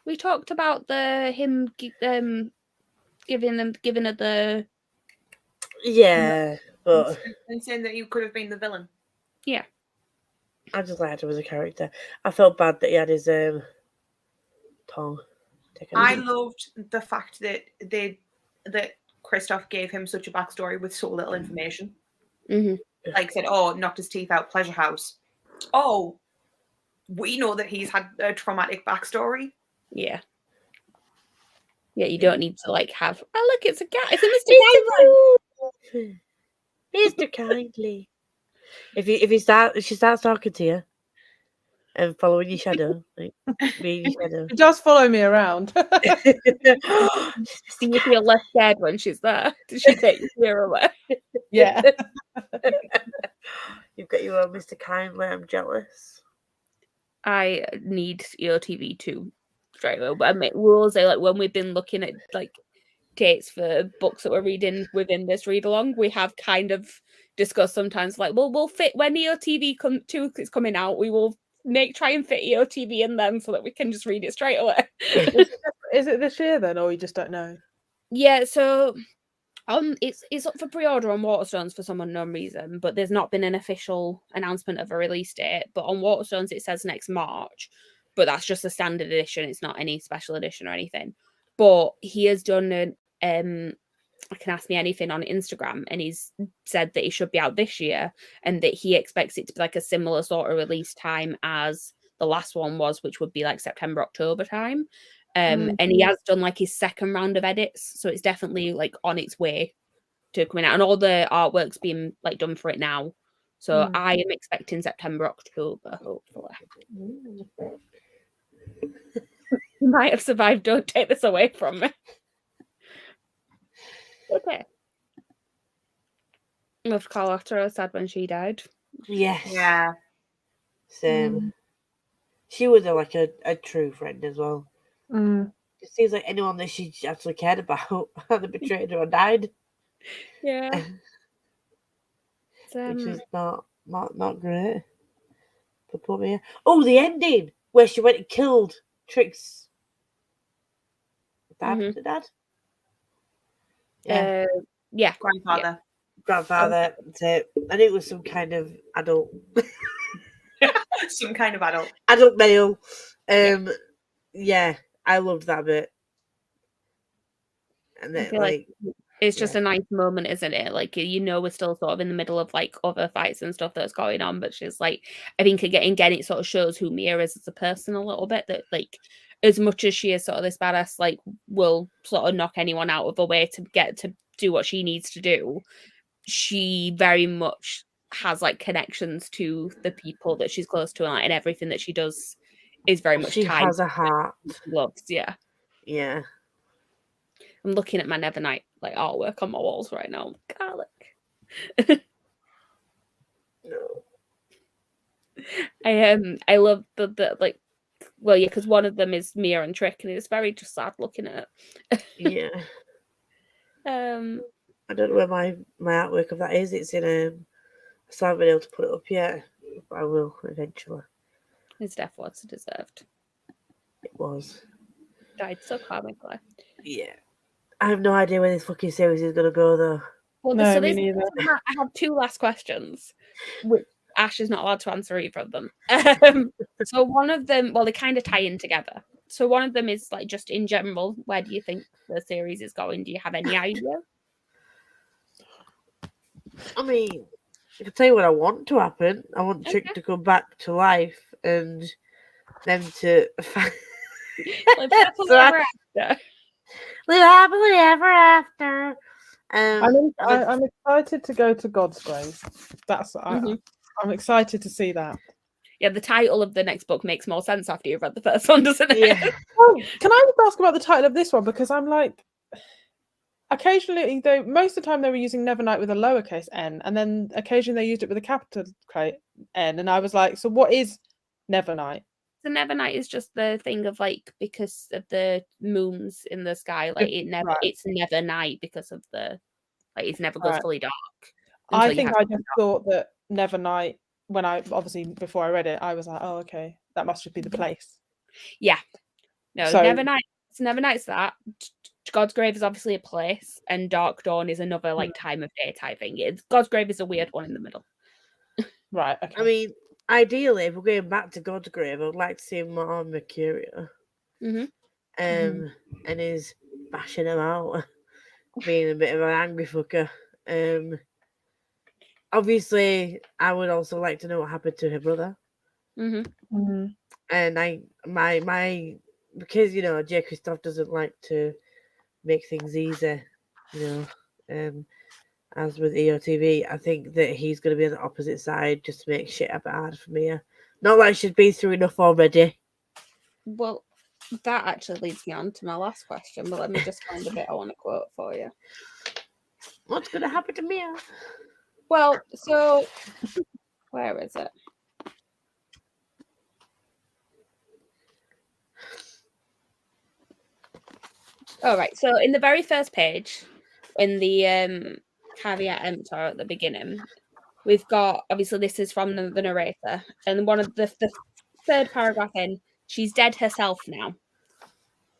We talked about him giving her the Yeah, but And saying that you could have been the villain. yeah. I just liked him as a character. I felt bad that he had his tongue taken I out. loved the fact that Kristoff gave him such a backstory with so little information. Mm-hmm. Like said, oh, knocked his teeth out, pleasure house. Oh, we know that he's had a traumatic backstory. Yeah. Yeah, you don't need to like have. Oh, look, it's a cat. It's a Mr. Mr. Kindly. If she starts talking to you and following your shadow, like being your shadow. She does follow me around. Do you feel less scared when she's there? Does she take your fear away? Yeah. You've got your own Mr. Kindly. I'm jealous. I need EOTV too. Straight away. I mean, we will say like when we've been looking at like dates for books that we're reading within this read along, we have kind of discussed sometimes like, well, we'll fit when EOTV 2 is coming out, we will try and fit EOTV in them so that we can just read it straight away. Is it this year then, or you just don't know? Yeah, so it's up for pre-order on Waterstones for some unknown reason, but there's not been an official announcement of a release date. But on Waterstones it says next March, but that's just a standard edition. It's not any special edition or anything. But he has done an I Can Ask Me Anything on Instagram, and he's said that it should be out this year, and that he expects it to be like a similar sort of release time as the last one was, which would be like September, October time. And he has done like his second round of edits, so it's definitely like on its way to coming out, and all the artwork's being like done for it now. So I am expecting September, October, hopefully. You might have survived. Don't take this away from me. Okay. Loved Carlotta. I was sad when she died. Yes. Yeah. Same. She was like a true friend as well. It seems like anyone that she actually cared about either betrayed her or died. Yeah. Which is not great. But put me. Oh, the ending where she went and killed Trix's dad. The dad. Yeah. Yeah. Grandfather. Grandfather. And it was some kind of adult. Some kind of adult. Adult male. Yeah, I loved that bit. And then like it's just a nice moment, isn't it? Like, you know, we're still sort of in the middle of like other fights and stuff that's going on, but she's like, I think again it sort of shows who Mia is as a person a little bit, that like as much as she is sort of this badass, like will sort of knock anyone out of her way to get to do what she needs to do, she very much has like connections to the people that she's close to, and everything that she does is very much she tied has a heart. Loves, yeah. I'm looking at my Nevernight like artwork on my walls right now. Garlic. No. I love the like, well, yeah, because one of them is Mia and Trick, and it's very just sad looking at it. Yeah. I don't know where my artwork of that is. It's in I still haven't been able to put it up yet, but I will eventually. His death was deserved. It was. Died so karmically. Yeah. I have no idea where this fucking series is going to go, though. Well, no, so me neither. I have two last questions, which Ash is not allowed to answer either of them. So one of them, well, they kind of tie in together. So one of them is like just in general, where do you think the series is going? Do you have any idea? I mean, I can tell you what I want to happen. I want Trick to come back to life and them to live happily ever after. I'm excited to go to God's Grace. I'm excited to see that. Yeah, the title of the next book makes more sense after you've read the first one, doesn't it? Yeah. Oh, can I just ask about the title of this one? Because I'm like, occasionally, though, most of the time they were using Nevernight with a lowercase n, and then occasionally they used it with a capital N, and I was like, so what is Nevernight? the Nevernight is just the thing of like because of the moons in the sky, like it's never night because of the like it never goes fully dark. I think I just thought that Nevernight when I obviously before I read it, I was like, oh okay, that must just be the place. Yeah. No, so, Nevernight's that. God's Grave is obviously a place, and Dark Dawn is another like time of day type thing. God's Grave is a weird one in the middle. Right. Okay. I mean, ideally, if we're going back to God's Grave, I would like to see more on Mercurio. And he's bashing him out, being a bit of an angry fucker. Obviously, I would also like to know what happened to her brother. And my because J. Kristoff doesn't like to make things easy, as with EOTV, I think that he's going to be on the opposite side just to make shit a bit hard for Mia. Not like she's been through enough already. Well, that actually leads me on to my last question, but let me just find a bit I want to quote for you. What's going to happen to Mia? Well, so where is it? All right. So in the very first page, in the caveat emptor at the beginning, we've got obviously this is from the narrator, and one of the third paragraph in, she's dead herself now.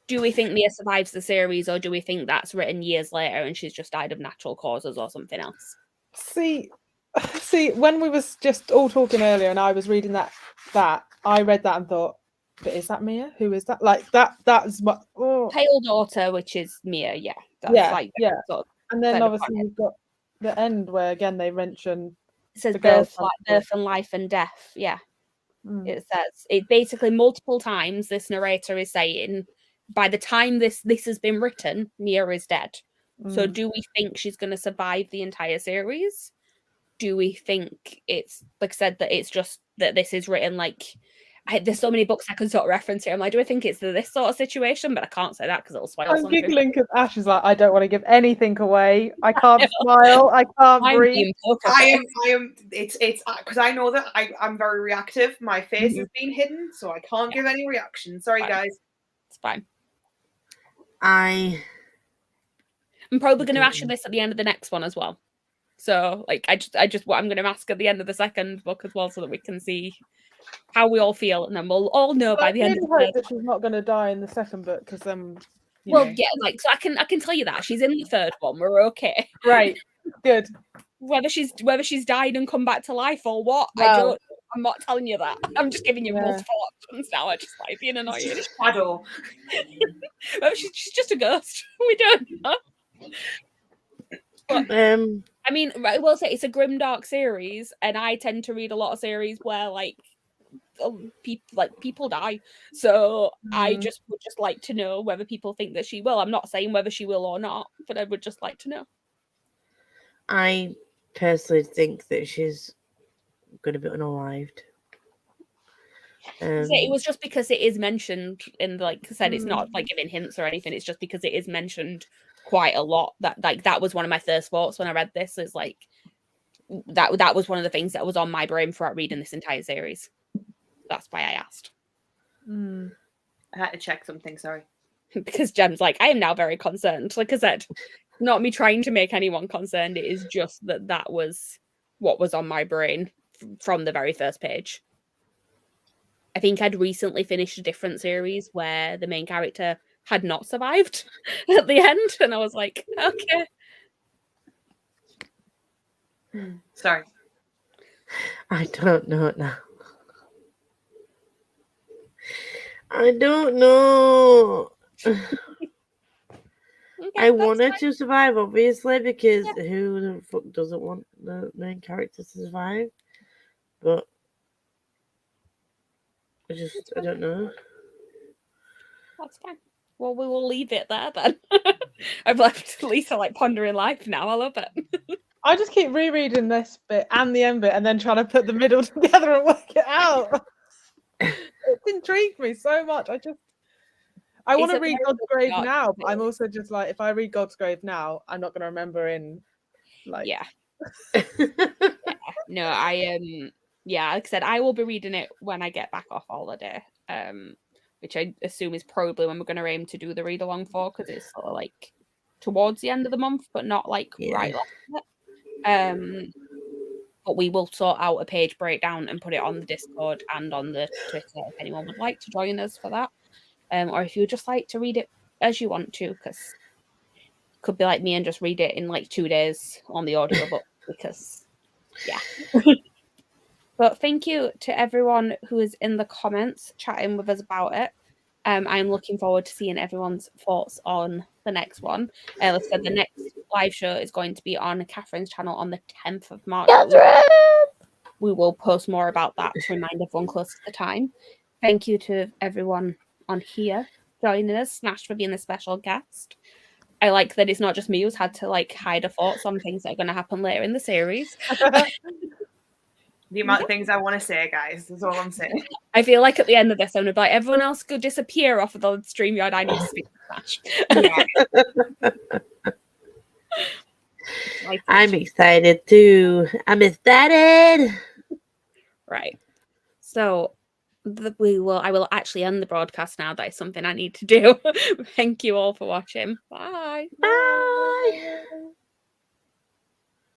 Do we think Mia survives the series, or do we think that's written years later and she's just died of natural causes or something else? See, when we was just all talking earlier, and I was reading that I read that and thought, but is that Mia? Who is that? Like that's what Pale Daughter, which is Mia, yeah. That's sort of and then obviously you've got the end where again they mention it says birth and life and death. Yeah. It says it basically multiple times this narrator is saying by the time this has been written, Mia is dead. So do we think she's going to survive the entire series? Do we think it's like I said that it's just that this is written like there's so many books I can sort of reference here. I'm like, do I think it's this sort of situation? But I can't say that because it'll spoil something. I'm giggling because Ash is like, I don't want to give anything away. I can't smile. I can't breathe. I am. It's because I know that I'm very reactive. My face has been hidden, so I can't give any reaction. Sorry, guys. It's fine. I'm probably going to ask you this at the end of the next one as well. So, like, I just what I'm going to ask at the end of the second book as well, so that we can see how we all feel, and then we'll all know by the end of the hope that she's not going to die in the second book because then. Yeah, like so I can tell you that she's in the third one. We're okay. Right. Good. Whether she's died and come back to life or what, Wow. I'm not telling you that. I'm just giving you multiple options now. I just like being annoying. Shadow. Well, she's just a ghost. We don't know. But, I mean, I will say it's a grimdark series, and I tend to read a lot of series where people die. So I would just like to know whether people think that she will. I'm not saying whether she will or not, but I would just like to know. I personally think that she's going to be unalived. It was just because it is mentioned in, like I said, it's not like giving hints or anything. It's just because it is mentioned quite a lot. That was one of my first thoughts when I read this. Is like that was one of the things that was on my brain throughout reading this entire series. That's why I asked. I had to check something. Sorry, because Jem's like, I am now very concerned. Like I said, not me trying to make anyone concerned. It is just that was what was on my brain from the very first page. I think I'd recently finished a different series where the main character had not survived at the end, and I was like, okay. Sorry. I don't know now. I don't know. Okay, I wanted to survive, obviously, because who the fuck doesn't want the main character to survive? But I don't know. That's fine. Well, we will leave it there then. I've left Lisa pondering life now. I love it. I just keep rereading this bit and the end bit and then trying to put the middle together and work it out. It's intrigued me so much. I want to read God's Grave now, but I'm also just like, if I read God's Grave now, I'm not going to remember in Yeah. No, I like I said, I will be reading it when I get back off holiday. which I assume is probably when we're going to aim to do the read along for, because it's sort of like towards the end of the month, but not like right last it. But we will sort out a page breakdown and put it on the Discord and on the Twitter if anyone would like to join us for that. Or if you would just like to read it as you want to, because it could be like me and just read it in like 2 days on the audiobook, because yeah. But thank you to everyone who is in the comments chatting with us about it. I'm looking forward to seeing everyone's thoughts on the next one. Like I said, the next live show is going to be on Catherine's channel on the 10th of March. We will post more about that to remind everyone close to the time. Thank you to everyone on here joining us. Smash for being a special guest. I like that it's not just me who's had to like hide her thoughts on things that are going to happen later in the series. The amount of things I want to say, guys, is all I'm saying. I feel like at the end of this, I'm going to be like, everyone else go disappear off of the StreamYard. I need to speak to Smash. Yeah. I'm excited too. I'm excited. Right. So I will actually end the broadcast now. That is something I need to do. Thank you all for watching. Bye. Bye.